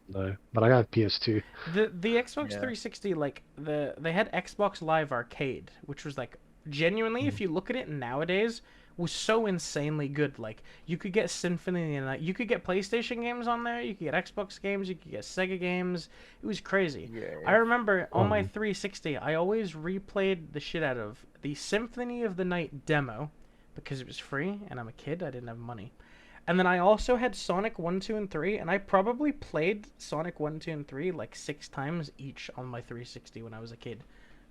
No, but I got PS2. The Xbox Yeah. 360, like they had Xbox Live Arcade, which was like genuinely, if you look at it nowadays, was so insanely good. Like you could get Symphony and you could get PlayStation games on there, you could get Xbox games, you could get Sega games. It was crazy. Yeah. I remember on my Um, 360, I always replayed the shit out of the Symphony of the Night demo because it was free and I'm a kid, I didn't have money. And then I also had Sonic 1, 2, and 3, and I probably played Sonic 1, 2, and 3 like 6 times each on my 360 when I was a kid.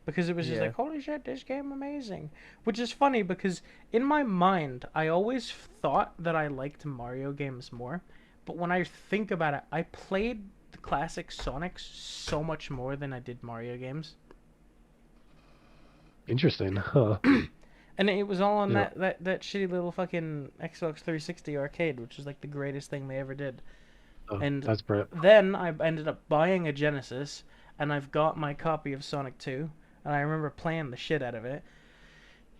Because it was just Yeah. like, holy shit, this game amazing. Which is funny because in my mind, I always thought that I liked Mario games more. But when I think about it, I played the classic Sonic so much more than I did Mario games. Interesting. Huh. And it was all on Yeah. that shitty little fucking Xbox 360 arcade, which was like the greatest thing they ever did. Oh, And that's brilliant. then I ended up buying a Genesis, and I've got my copy of Sonic 2, and I remember playing the shit out of it.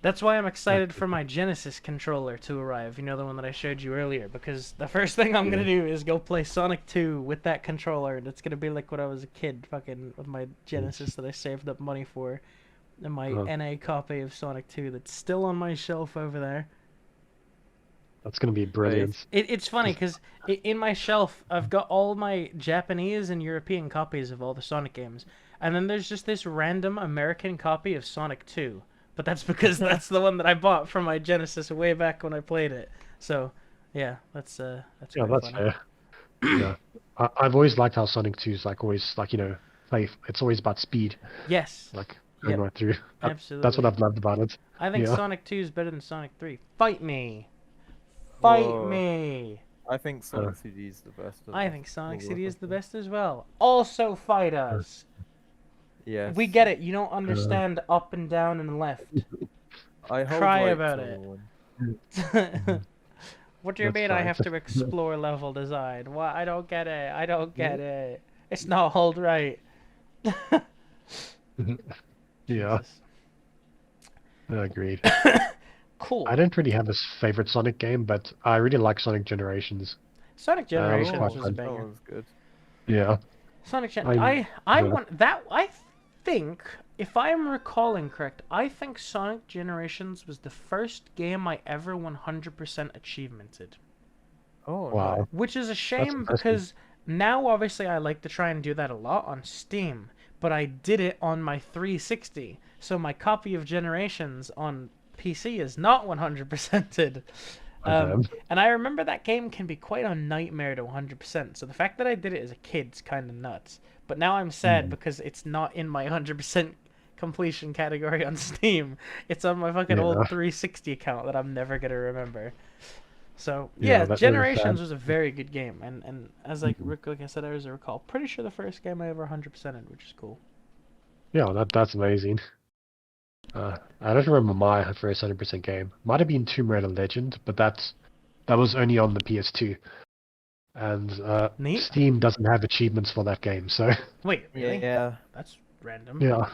That's why I'm excited for my Genesis controller to arrive, you know, the one that I showed you earlier, because the first thing I'm going to do is go play Sonic 2 with that controller, and it's going to be like when I was a kid, fucking, with my Genesis that I saved up money for, and my NA copy of Sonic 2 that's still on my shelf over there. That's gonna be brilliant. It's funny, because in my shelf, I've got all my Japanese and European copies of all the Sonic games, and then there's just this random American copy of Sonic 2. But that's because that's the one that I bought from my Genesis way back when I played it. So, yeah, that's Yeah, quite that's funny. fair. Yeah, I've always liked how Sonic 2 is like always like it's always about speed, Yes, like going yep, right through. That's what absolutely. I've loved about it. I think Yeah. Sonic 2 is better than Sonic 3. Fight me! Fight Whoa. me! I think Sonic CD is the best. I think Sonic CD is the best as well. Also fight us! Yes. We get it, you don't understand up and down and left. I hold Cry right about to it. one. What do you That's mean I fine. have to explore level design? Why? I don't get it. I don't get it. It's not hold right. Yeah, Jesus. agreed. Cool. I don't really have a favorite Sonic game, but I really like Sonic Generations. Sonic That was Generations quite was a fun. That banger. was good. Yeah. Sonic Gen. I I yeah. want that. I think, if I am recalling correct, I think Sonic Generations was the first game I ever 100% achievemented. Oh, Wow. nice. Which is a shame impressive. because now obviously I like to try and do that a lot on Steam, but I did it on my 360, so my copy of Generations on PC is not 100%ed. Damn. And I remember that game can be quite a nightmare to 100%. So the fact that I did it as a kid's kind of nuts. But now I'm sad because it's not in my 100% completion category on Steam. It's on my fucking old Yeah. 360 account that I'm never gonna remember. So Yeah, yeah, that is Generations sad. was a very good game, and as like I said, I recall, pretty sure the first game I ever 100%ed, which is cool. Yeah, that's amazing. I don't remember my first 100% game. Might have been Tomb Raider Legend, but that was only on the PS2. And Neat. Steam doesn't have achievements for that game, so Wait, really? Yeah. That's random. yeah.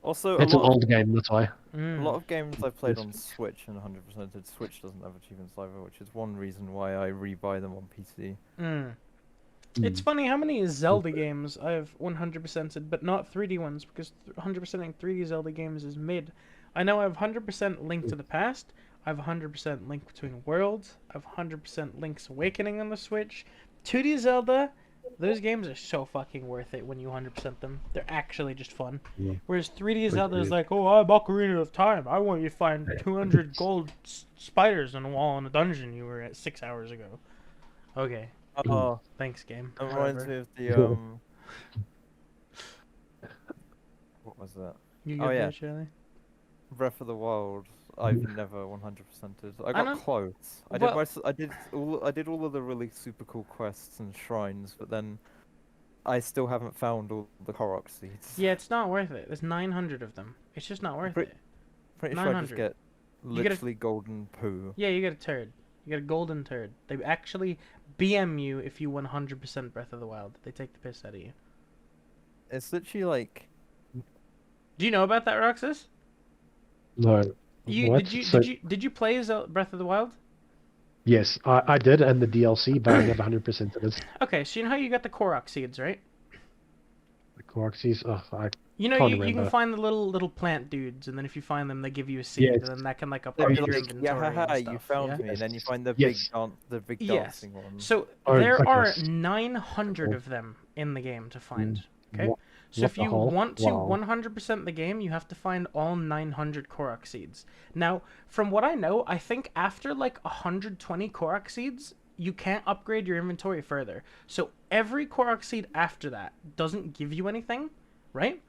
Also, It's an old game, that's why. a lot of games I've played Yes. on Switch and 100%ed. Switch doesn't have achievements either, which is one reason why I rebuy them on PC. It's funny how many Zelda games I've 100%ed, but not 3D ones, because 100%ing 3D Zelda games is mid. I know I have 100% Link to the Past, I have 100% Link Between Worlds, I have 100% Link's Awakening on the Switch. 2D Zelda, those games are so fucking worth it when you 100% them. They're actually just fun. Yeah. Whereas 3D Zelda is Agreed. like, oh, I'm Ocarina of Time. I want you to find 200 gold spiders on a wall in a dungeon you were at 6 hours ago. Okay. Oh, Thanks, game. that reminds Whatever. me of the what was that? You Oh get yeah, there, Charlie? Breath of the Wild. I've never 100%ed. I I got don't- close. well- I did all of the really super cool quests and shrines, but then I still haven't found all the Korok seeds. Yeah, it's not worth it. There's 900 of them. It's just not worth Pretty- it. Pretty sure I 900. just get You get a- literally golden poo. Yeah, you get a turd. You get a golden turd. They actually BM you if you 100% Breath of the Wild. They take the piss out of you. It's literally like Do you know about that, Roxas? No. What? Did you play Breath of the Wild? Yes, I did, and the DLC, but I never 100%ed it. Okay, so you know how you got the Korok seeds, right? The Corxes, I You know, can't you can remember. find the little plant dudes, and then if you find them, they give you a seed, Yes. and then that can like they'd upgrade be your like, inventory yeah, haha, and you stuff. found Yeah? me, and then you find the Yes. big Yes. dancing one. So Oh, there okay. are 900 of them in the game to find. Okay. What- So what if the you hell? want to Wow. 100% the game, you have to find all 900 Korok seeds. Now, from what I know, I think after like 120 Korok seeds, you can't upgrade your inventory further. So every Korok seed after that doesn't give you anything, right?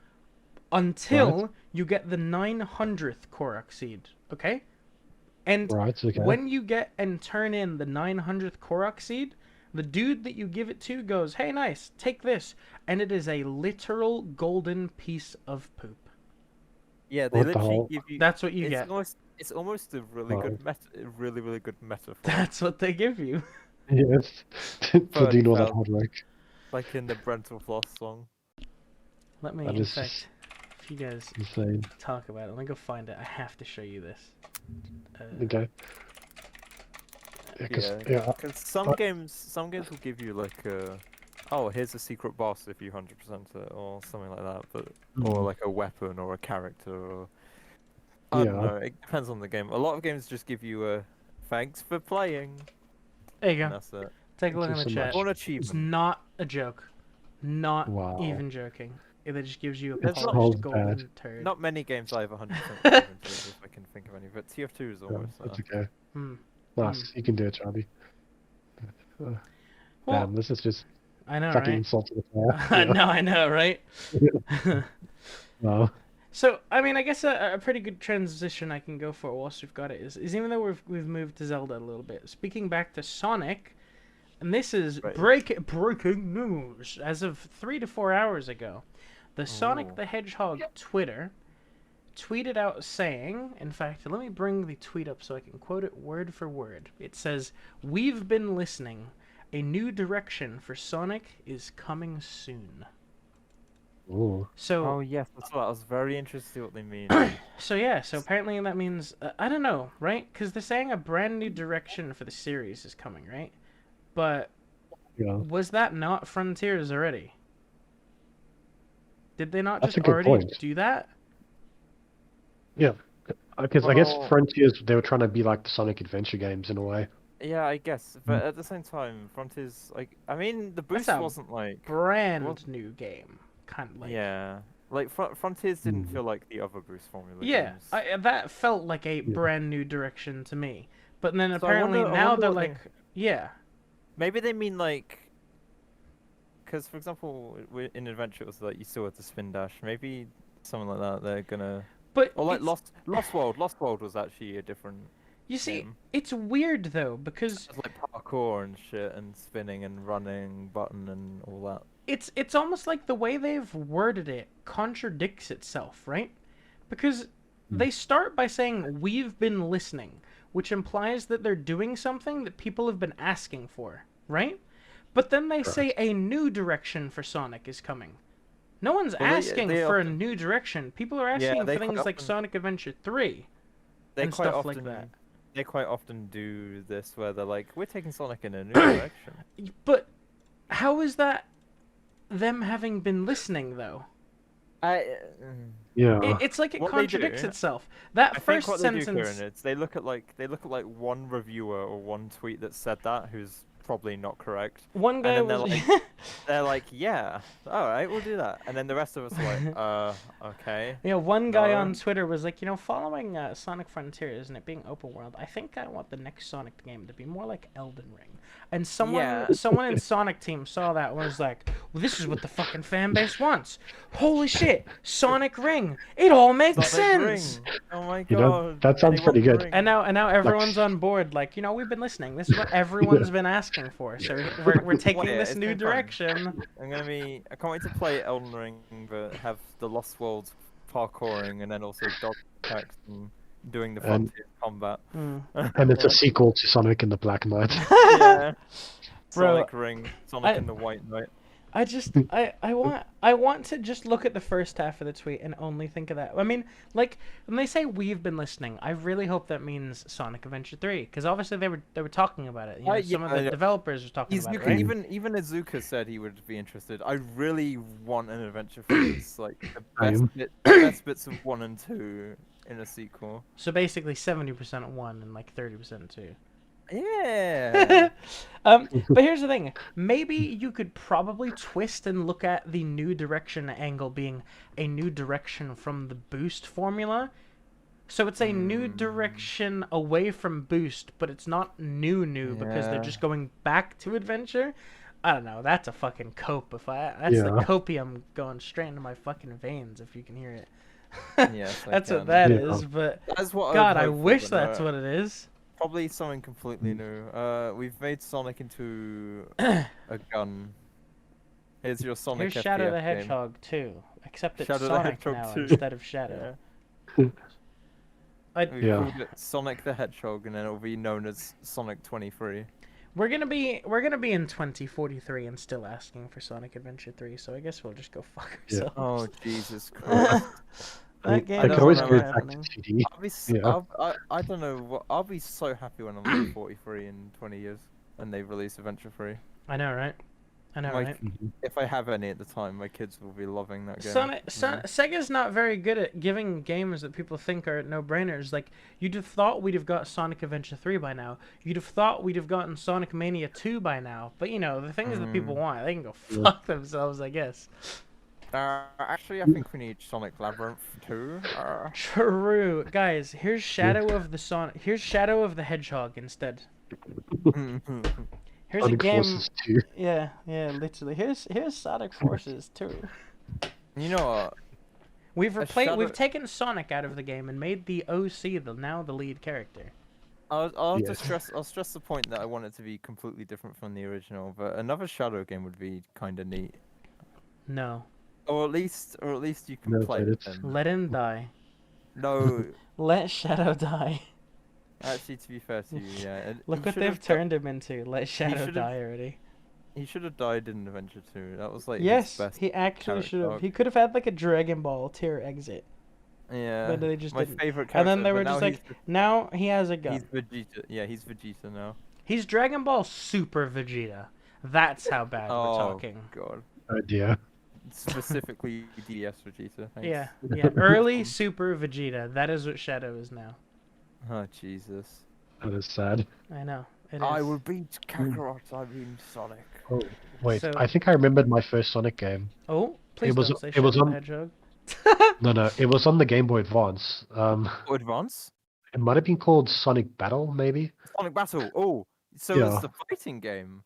Until you get the 900th Korok seed, okay? And Right, okay. when you get and turn in the 900th Korok seed, The dude that you give it to goes, "Hey, nice, take this," and it is a literal golden piece of poop. Yeah, they What the literally hell? give you. That's what you It's get. almost a really Wow. good really good metaphor. That's what they give you. Yes. For Birdie doing all that fell. hard work. Like in the Brental Floss song. Let me, That in is fact, just if you guys insane. talk about it, let me go find it. I have to show you this. Okay. Yeah, Yeah. because some games will give you like oh, here's a secret boss if you 100% it, or something like that, but or like a weapon or a character, or I don't Yeah. know. It depends on the game. A lot of games just give you a thanks for playing, There you and go. that's it. Take a look Thank in you the so chat. much. Or an It's achievement. not a joke. Not Wow. even joking. It just gives you a It's not- polished so golden bad. turd. Not many games I have 100% achievement to, if I can think of any, but TF2 is Yeah, almost that's there. okay. Hmm. Nice. You can do it, Charlie. Well, Damn, this is just I know, fucking right? insult to the player. I know, right? Wow. So, I mean, I guess a pretty good transition I can go for whilst we've got it is even though we've moved to Zelda a little bit, speaking back to Sonic, and this is Right. breaking news as of 3 to 4 hours ago, the Sonic Ooh. the Hedgehog Twitter tweeted out saying, in fact, let me bring the tweet up so I can quote it word for word. It says, "We've been listening. A new direction for Sonic is coming soon." Ooh. So, Oh yes, that's what I was very interested to see what they mean. so apparently that means I don't know, right? Because they're saying a brand new direction for the series is coming, right? But Yeah. was that not Frontiers already? Did they not That's just a good already point. do that? Yeah. Because I guess Well- Frontiers, they were trying to be like the Sonic Adventure games in a way. Yeah, I guess, but at the same time, Frontiers, like, I mean, the boost a wasn't like, Brand new game, kind of like. yeah, like Frontiers didn't Mm. feel like the other boost formula Yeah, games. that felt like a brand new direction to me. But then So I apparently wonder- I now wonder they're what they- like, yeah. Maybe they mean like, because for example, in Adventure it was like you still had the spin dash. Maybe something like that. They're gonna, But or like it's- Lost World. Lost World was actually a different. you see, game. it's weird though because It was like parkour and shit, and spinning and running button and all that. it's almost like the way they've worded it contradicts itself, right? Because they start by saying we've been listening, which implies that they're doing something that people have been asking for, right? But then they say a new direction for Sonic is coming. No one's Well, they- asking they for a often- new direction. People are Yeah, asking they for quite things like often- Sonic Adventure 3 They and quite stuff often, like that. They quite often do this where they're like, "We're taking Sonic in a new direction." But how is that them having been listening though? Yeah. It's like it What they contradicts do- itself. That I first think what they do, sentence. Kieran, is they look at like one reviewer or one tweet that said that who's probably not correct. One guy and then was. they're like, "Yeah, all right, we'll do that." And then the rest of us are like, "Okay." Yeah, one guy No. on Twitter was like, following Sonic Frontiers and it being open world, I think I want the next Sonic game to be more like Elden Ring. And someone Yeah. someone in Sonic team saw that and was like, well, this is what the fucking fan base wants. Holy shit, Sonic Ring. It all makes Sonic sense. Ring. Oh my god. You know, that sounds anyone pretty good. ring? And now everyone's on board. Like, we've been listening. This is what everyone's been asking for. So we're taking Well, yeah, this it's new been fun. direction. I can't wait to play Elden Ring, but have the Lost Worlds parkouring and then also dodge attacks and doing the And- frontier combat. And it's a sequel to Sonic and the Black Knight. Yeah. Bro, Sonic Ring, Sonic I- and the White Knight. I just I want to just look at the first half of the tweet and only think of that. I mean, like when they say we've been listening, I really hope that means Sonic Adventure 3 because obviously they were talking about it. Some of the yeah. developers were talking about it, Izuka, right? even Izuka said he would be interested. I really want an adventure film that's like the Same. best bits of 1 and 2 in a sequel. So basically 70% one and like 30% two. Yeah. But here's the thing. Maybe you could probably twist and look at the new direction angle being a new direction from the boost formula. So it's a new direction away from boost, but it's not new because they're Yeah. just going back to adventure. I don't know. That's a fucking cope. That's the Yeah. copium going straight into my fucking veins. If you can hear it. Yes, I That's what can. that Yeah. is. But That's what God, I'd I hope for, wish but that's no. what it is. Probably something completely new. We've made Sonic into a gun. Here's your Sonic Here's Shadow the FPS game. Hedgehog too, except it's Shadow the Sonic Hedgehog now 2. instead of Shadow. Yeah. I, We've Yeah. called it Sonic the Hedgehog, and then it'll be known as Sonic 23. we're gonna be in 2043 and still asking for Sonic Adventure 3, so I guess we'll just go fuck Yeah. ourselves. Oh Jesus Christ! I mean, That game I don't can is always know, go never man. back to happening. 2D. I'll be. Yeah. I don't know what. I'll be so happy when I'm like 43 in 20 years, and they release Adventure 3. I know, right? I know, My- right? Mhm. If I have any at the time, my kids will be loving that game. Sega's not very good at giving games that people think are no-brainers. Like, you'd have thought we'd have got Sonic Adventure 3 by now. You'd have thought we'd have gotten Sonic Mania 2 by now. But, you know, the things that people want, they can go Yeah. fuck themselves, I guess. Actually, I think we need Sonic Labyrinth 2. True. Guys, here's Shadow of the Hedgehog instead. Here's Sonic a game... Forces 2. Yeah, literally. Here's Sonic Forces 2. You know what? We've taken Sonic out of the game and made the OC now the lead character. I'll Yes. stress the point that I want it to be completely different from the original, but another Shadow game would be kind of neat. No. Or at least you can Never play played it. them. Let him die. No, Let Shadow die. actually, to be fair to you, yeah. Look what they've turned him into. Let Shadow should've- die already. He should have died in Adventure 2. That was like his Yes, best. he actually should have. character He could have had like a Dragon Ball tier exit. Yeah. But they just my didn't. favorite character. And then they but were now just like, he's, now he has a he's gun. Vegeta. Yeah, he's Vegeta now. He's Dragon Ball Super Vegeta. That's how bad we're Oh talking. god. Oh dear. Specifically DS Vegeta. Thanks. Yeah, yeah. Early Super Vegeta. That is what Shadow is now. Oh Jesus. That is sad. I know. It is. I will beat Kakarot. I mean Sonic. Oh, wait. So- I think I remembered my first Sonic game. Oh, please was- don't say it was Shadow the on- Hedgehog. No, it was on the Game Boy Advance. Oh, Advance. It might have been called Sonic Battle, maybe. Sonic Battle. Oh, so Yeah. it's the fighting game.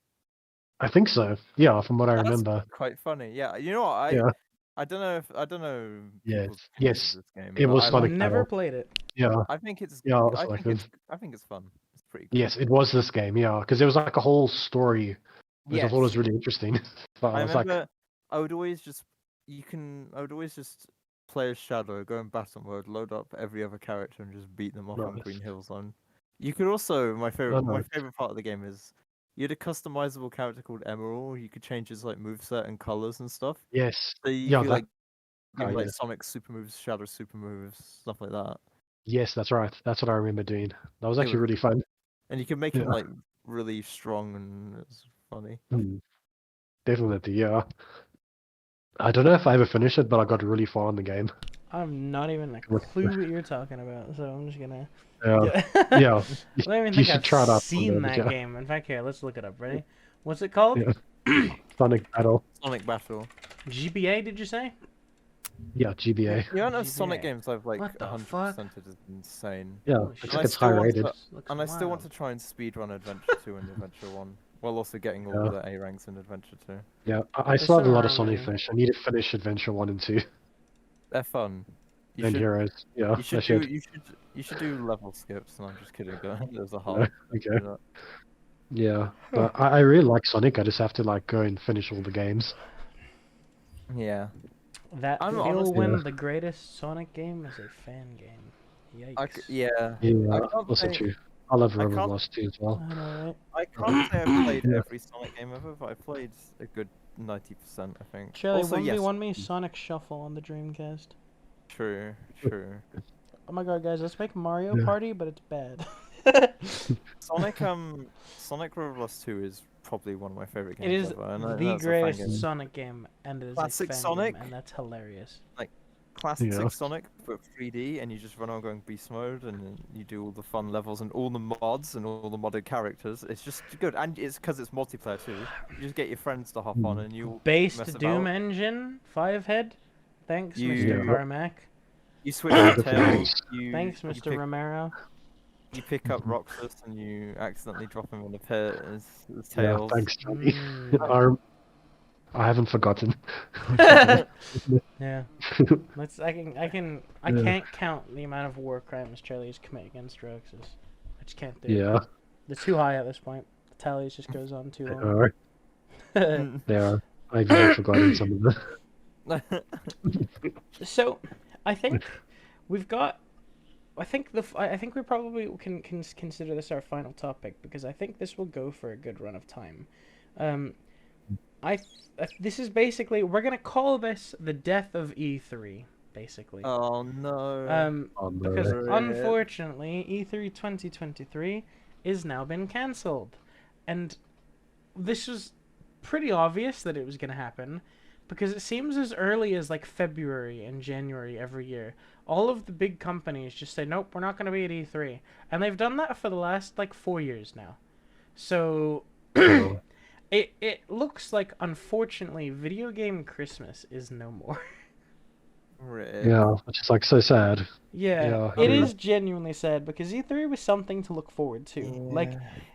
I think so. Yeah, from what I That's remember. quite funny. Yeah. You know what? Yeah. I don't know. Yes, people's opinions yes, of This game, it but was I Sonic like- Never Battle. played it. Yeah. I think it's. Yeah, I like think it's fun. It's pretty. Cool. Yes, it was this game. Yeah, because there was like a whole story, which I thought was Yes. really interesting. But I I was like, remember I would always just play as Shadow, go in battle mode, load up every other character and just beat them off on Nice. Green Hill Zone. You could also my favorite nice. part of the game is you had a customizable character called Emerald. You could change his like moveset and colors and stuff. yes, So you Yeah, could that- like give oh, like yeah. Sonic super moves, Shadow super moves, stuff like that. yes, that's right. That's what I remember doing. That was It actually was- really fun. And you can make him Yeah. like really strong and it's funny. Definitely, yeah. I don't know if I ever finished it, but I got really far in the game. I'm not even a What- clue what you're talking about, so I'm just gonna. Yeah, yeah. I don't even you think should I've try it out seen someday, that yeah. game. In fact, here, let's look it up. Ready? What's it called? Yeah. Sonic Battle. Sonic Battle. GBA? Did you say? Yeah, GBA. The amount of Sonic GBA. games I've like What the 100% fuck? is insane. Yeah, Holy looks shit. like I it's still high want rated. to- Looks And I still want to wild. try and speedrun Adventure 2 and Adventure 1, while also getting all Yeah. the A ranks in Adventure 2. Yeah, I There's still have a something lot of wrong Sonic with finish. I need to finish Adventure 1 and 2 They're fun. You and should, Heroes. Yeah, you should I should. you should do level skips. No, I'm just kidding. There's a Yeah, hard. okay. Yeah, but I really like Sonic. I just have to like go and finish all the games. Yeah. That I'm will honestly- win Yeah. the greatest Sonic game is a fan game. Yikes. Yeah. Yeah, I can't also say- true. I love I River can't- Lost too as well. I know, right? I can't say I've played Yeah. every Sonic game ever, but I played a good 90%, I think. Charlie, also, 1v1 yes. me Sonic Shuffle on the Dreamcast. True. Oh my god, guys, let's make Mario Yeah. Party, but it's bad. Sonic River Lost 2 is probably one of my favorite It games is ever. and I know the that's a fan greatest game. Sonic game, and it is Classic a fan Sonic? game, and that's hilarious. Classic Yeah. Sonic, but 3D, and you just run on going beast mode, and then you do all the fun levels and all the mods and all the modded characters. It's just good, and it's because it's multiplayer too. You just get your friends to hop on, and you Based mess Doom about. engine, 5-head. Thanks, You- Mr. Yeah. Carmack. You switch Yeah, your the tails. fans. Thanks, You Mr. pick, Romero. you pick up Roxas, and you accidentally drop him in the pit. His Yeah, tails. thanks, Johnny. Mm. I haven't forgotten. Yeah. I Yeah. can't count the amount of war crimes Charlie's commit against Roxas. I just can't do it. Yeah, They're too high at this point. The tallies just goes on too they long. are. They are. I've even forgotten some of them. So, I think we've got. I think we probably can consider this our final topic because I think this will go for a good run of time. Um, this is basically we're gonna call this the death of E3, basically. Oh no. Because Rip. unfortunately E3 2023 is now been cancelled, and this was pretty obvious that it was gonna happen because it seems as early as like February and January every year, all of the big companies just say, nope, we're not going to be at E3. And they've done that for the last like 4 years now. So Oh, it looks like, unfortunately, video game Christmas is no more. Rip. yeah, which is like so sad. Yeah, Yeah, it I is mean, genuinely sad because E3 was something to look forward to. Like,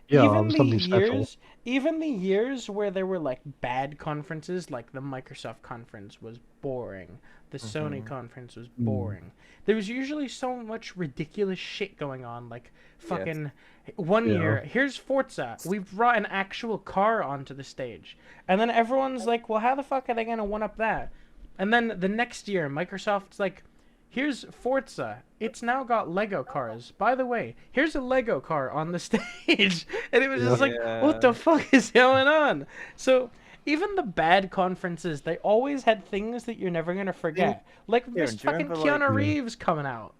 yeah, it even was the something special. years, even the years where there were like bad conferences, like the Microsoft conference was boring, the Sony conference was boring. There was usually so much ridiculous shit going on, like fucking one Yeah. year, here's Forza, we've brought an actual car onto the stage, and then everyone's like, well, how the fuck are they gonna one up that? And then the next year, Microsoft's like, here's Forza. It's now got Lego cars. By the way, here's a Lego car on the stage. And it was just like, what the fuck is going on? So even the bad conferences, they always had things that you're never going to forget. Like this do you fucking remember, Keanu like- Reeves coming out.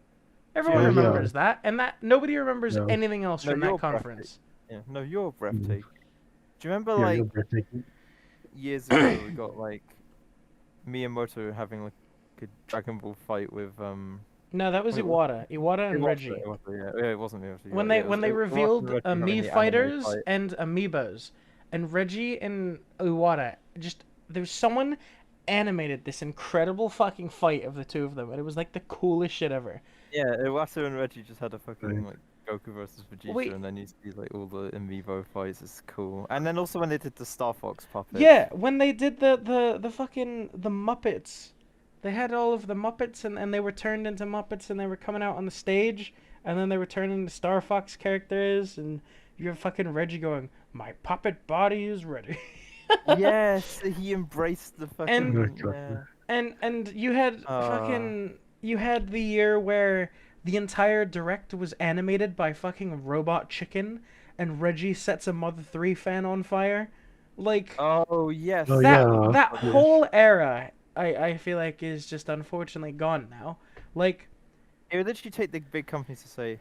Everyone Yeah, yeah. remembers that. And that nobody remembers Yeah. anything else No, from that you're conference. Yeah, no, you're breathtaking. Do you remember Yeah, like you're breathtaking. years ago we got like Miyamoto having like a Dragon Ball fight with No, that was Wait, Iwata. Iwata and it was- Reggie. it was- yeah, it wasn't Miyamoto. When yeah, they it when was- they it was revealed Reggie having Mii the anime fighters fight. and amiibos, and Reggie and Iwata, just there was someone animated this incredible fucking fight of the two of them, and it was like the coolest shit ever. Yeah, Iwata and Reggie just had a fucking Right. like Goku versus Vegeta, Wait. and then you see like all the amiibo fights. It's cool. And then also when they did the Star Fox puppet. Yeah, when they did the fucking the Muppets, they had all of the Muppets and they were turned into Muppets and they were coming out on the stage, and then they were turned into Star Fox characters, and you have fucking Reggie going, "My puppet body is ready." Yes, he embraced the fucking. And- yeah. And you had you had the year where the entire direct was animated by fucking Robot Chicken, and Reggie sets a Mother 3 fan on fire. Like Oh yes. Oh, that yeah. that Yes. whole era, I feel like is just unfortunately gone now. Like It would literally take the big companies to say,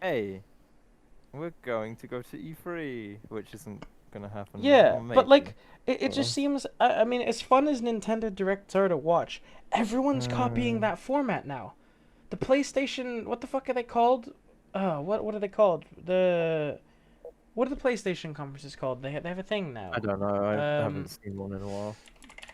"Hey, we're going to go to E3," which isn't gonna happen. yeah, or but like maybe. it just seems. I mean, as fun as Nintendo Directs are to watch, everyone's copying that format now. The PlayStation, what the fuck are they called? What are they called? What are the PlayStation conferences called? They have a thing now. I don't know. I Um, haven't seen one in a while.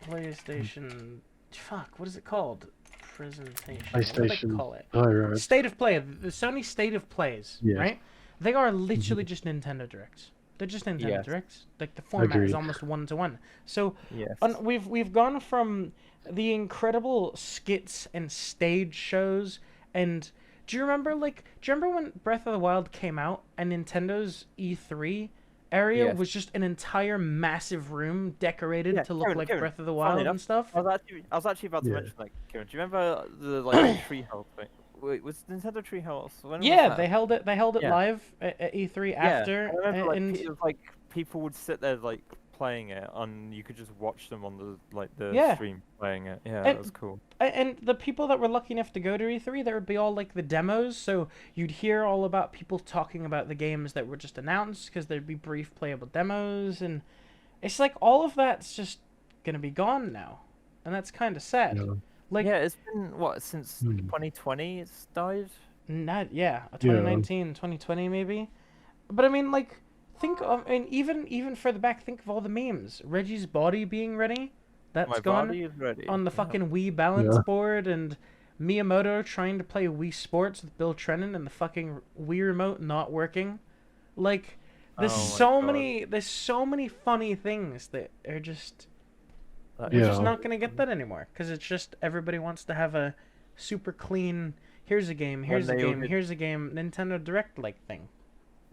PlayStation. Fuck, what is it called? Presentation. What do they PlayStation. call it? Oh, right. State of Play. The Sony State of Plays, Yes. right? They are literally just Nintendo Directs. They're just Nintendo Yes. Directs. Like the format is Agreed. almost 1-to-1. So Yes. we've gone from the incredible skits and stage shows, and do you remember when Breath of the Wild came out and Nintendo's E3 area Yes. was just an entire massive room decorated Yeah, to look Kieran, like Kieran, Breath of the funny Wild enough, and stuff? I was actually about to Yeah. mention that, Kieran. Do you remember the like Treehouse thing? Wait, was Nintendo Treehouse? When was Yeah, that? they held it Yeah. live at E3 after, I remember like, and it was like people would sit there like playing it, and you could just watch them on the Yeah. stream playing it. Yeah, And- that was cool. And the people that were lucky enough to go to E3, there would be all like the demos, so you'd hear all about people talking about the games that were just announced, because there'd be brief playable demos, and it's like all of that's just gonna be gone now, and that's kind of sad. Yeah. Like, Yeah, it's been what since Hmm. 2020 it's died. not 2019, 2020 maybe, but I mean, like, think of, and even further back, think of all the memes. Reggie's body being ready, that's My gone. body is ready. On the Yeah. fucking Wii balance Yeah. board, and Miyamoto trying to play Wii Sports with Bill Trennan and the fucking Wii remote not working. Like, there's Oh my so God. many funny things that are just That we're is- just Yeah. not gonna get that anymore, because it's just everybody wants to have a super clean, here's a game, here's a they all game, did- here's a game, Nintendo Direct like thing.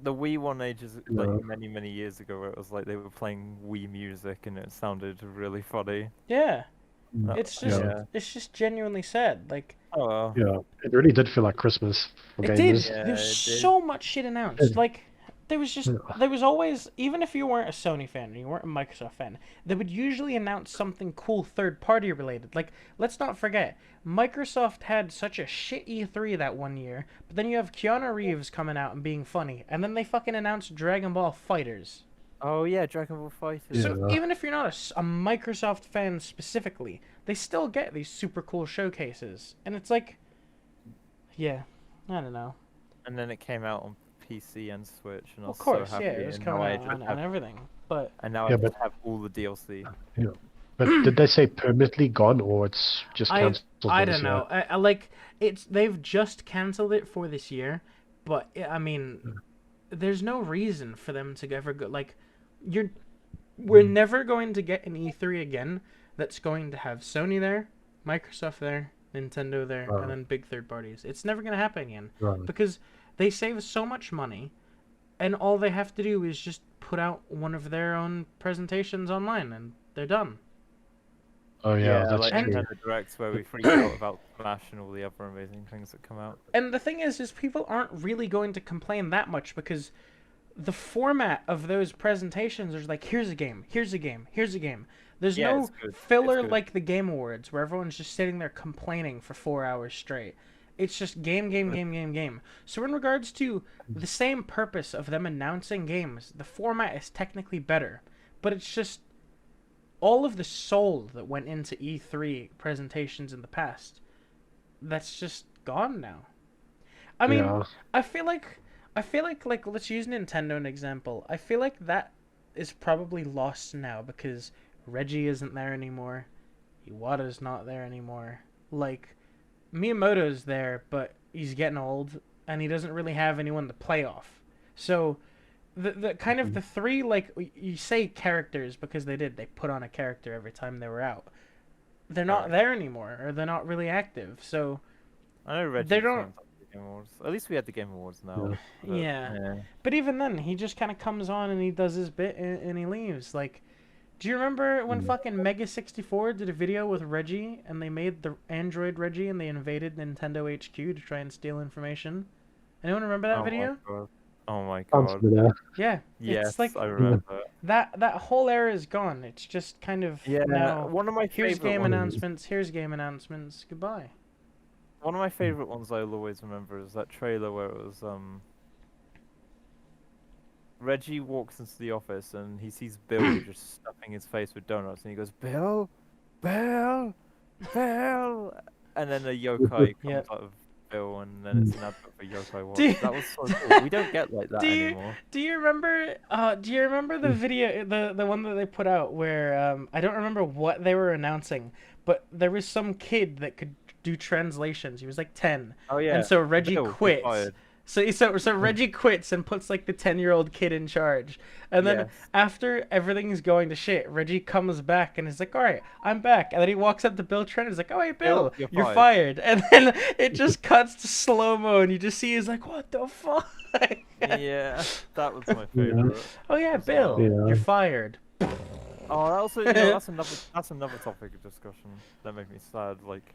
the Wii one ages No. like many years ago, where it was like they were playing Wii music and it sounded really funny. Yeah, Mm. Yeah. it's just genuinely sad. Like, Oh well. Yeah, it really did feel like Christmas for it did. gamers. Yeah, There was it did. so much shit announced. Yeah. Like, there was always, even if you weren't a Sony fan and you weren't a Microsoft fan, they would usually announce something cool third party related. Like, let's not forget, Microsoft had such a shit E3 that one year, but then you have Keanu Reeves coming out and being funny, and then they fucking announced Dragon Ball Fighters. Oh yeah, Dragon Ball Fighters. So Yeah. even if you're not a Microsoft fan specifically, they still get these super cool showcases, and it's like, yeah, I don't know. And then it came out on PC and Switch, and I Of was course, so happy. yeah, it was and coming now I out just on have, everything, but and now Yeah, I but- just have all the DLC. But did they say permanently gone, or it's just cancelled? I this don't year? know. I like they've just canceled it for this year, but I mean, there's no reason for them to ever go. Like, we're never going to get an E3 again that's going to have Sony there, Microsoft there, Nintendo there, Right. and then big third parties. It's never going to happen again Right. because they save so much money, and all they have to do is just put out one of their own presentations online, and they're done. Oh yeah, that's like true. Nintendo Directs, where we freak out about Smash and all the other amazing things that come out. And the thing is people aren't really going to complain that much because the format of those presentations is like, here's a game, here's a game, here's a game. There's Yeah, no it's good. filler It's good. like the Game Awards where everyone's just sitting there complaining for 4 hours straight. It's just game. So in regards to the same purpose of them announcing games, the format is technically better, but it's just all of the soul that went into E3 presentations in the past, that's just gone now. I mean, Yeah. I feel like let's use Nintendo an example. I feel like that is probably lost now because Reggie isn't there anymore. Iwata's not there anymore. Like, Miyamoto's there, but he's getting old and he doesn't really have anyone to play off. So the kind of the three, like, you say characters because they put on a character every time they were out. They're not there anymore, or they're not really active. So I know Reggie They turns don't- up at the Game Awards. At least we had the Game Awards now. Yeah. but, Yeah. But even then, he just kind of comes on and he does his bit and he leaves. Like, do you remember when fucking Mega 64 did a video with Reggie and they made the Android Reggie and they invaded Nintendo HQ to try and steal information? Anyone remember that video? Oh my Sounds god. familiar. Yeah. Yes, It's like I remember. that whole era is gone. It's just kind of Yeah, now. one of my Here's favorite game ones. announcements. Here's game announcements. Goodbye. One of my favorite ones I'll always remember is that trailer where it was Reggie walks into the office and he sees Bill just stuffing his face with donuts and he goes, Bill, Bill, Bill, and then a yokai comes Yep. out of Bill and then it's an advert for yokai watch. Do you- That was so cool. We don't get like that Do you- anymore. Do you remember? Do you remember the video, the one that they put out where I don't remember what they were announcing, but there was some kid that could do translations. He was like 10, Oh yeah. and so Reggie Bill, you're quits. fired. So Reggie quits and puts like the 10-year-old kid in charge, and then Yes. after everything's going to shit, Reggie comes back and is like, "All right, I'm back." And then he walks up to Bill Trent and is like, "Oh hey Bill, Bill, you're you're fired." And then it just cuts to slow mo, and you just see he's like, "What the fuck?" Yeah, that was my favorite. Oh yeah, That's Bill, all. Yeah. you're fired. Oh, that also, that's another topic of discussion that made me sad. Like,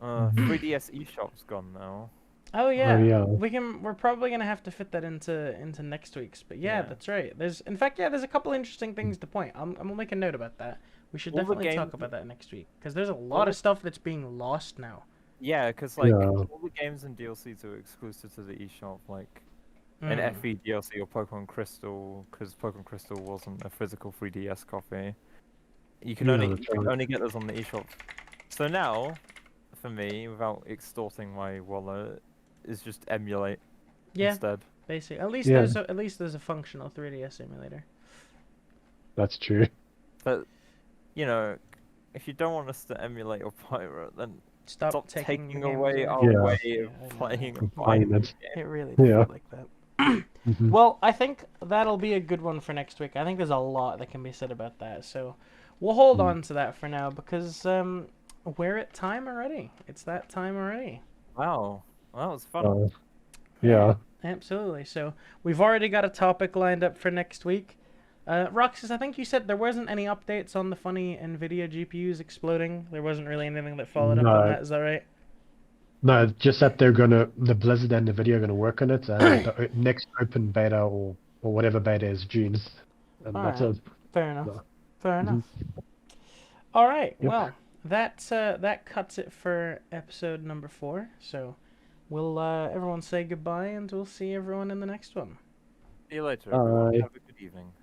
3DS eShop's gone now. Oh yeah. yeah. We're probably gonna have to fit that into next week's. But yeah, Yeah. that's right. There's there's a couple interesting things to point. I'm gonna make a note about that. We should All the definitely talk games- about that next week because there's a lot of stuff that's being lost now. Yeah, because like Yeah. all the games and DLCs are exclusive to the eShop, like an Mm. FE DLC or Pokemon Crystal, because Pokemon Crystal wasn't a physical 3DS copy. You can Yeah, only that's you can right. only get those on the eShop. So now, for me, without extorting my wallet, is just emulate Yeah, instead. basically. At least Yeah. there's a functional 3DS emulator. That's true. But you know, if you don't want us to emulate or pirate, then Stop taking the games away away. our Yeah. way Yeah, of I know. playing From and buying buying the it. game. It really does Yeah. feel like that. Mhm. Well, I think that'll be a good one for next week. I think there's a lot that can be said about that. So we'll hold on to that for now because we're at time already. It's that time already. Wow, well, that was fun. Uh, Yeah. Absolutely. So we've already got a topic lined up for next week. Roxas, I think you said there wasn't any updates on the funny NVIDIA GPUs exploding. There wasn't really anything that followed up on No, that. Is that right? no, just that the Blizzard and Nvidia are gonna work on it, and the next open beta or whatever beta is June, and All that's right. it. Fair enough. No. Fair Mhm. enough. All right. Yep. Well, that cuts it for episode number 4. So we'll everyone say goodbye, and we'll see everyone in the next one. See you later, everyone. Bye. Have a good evening.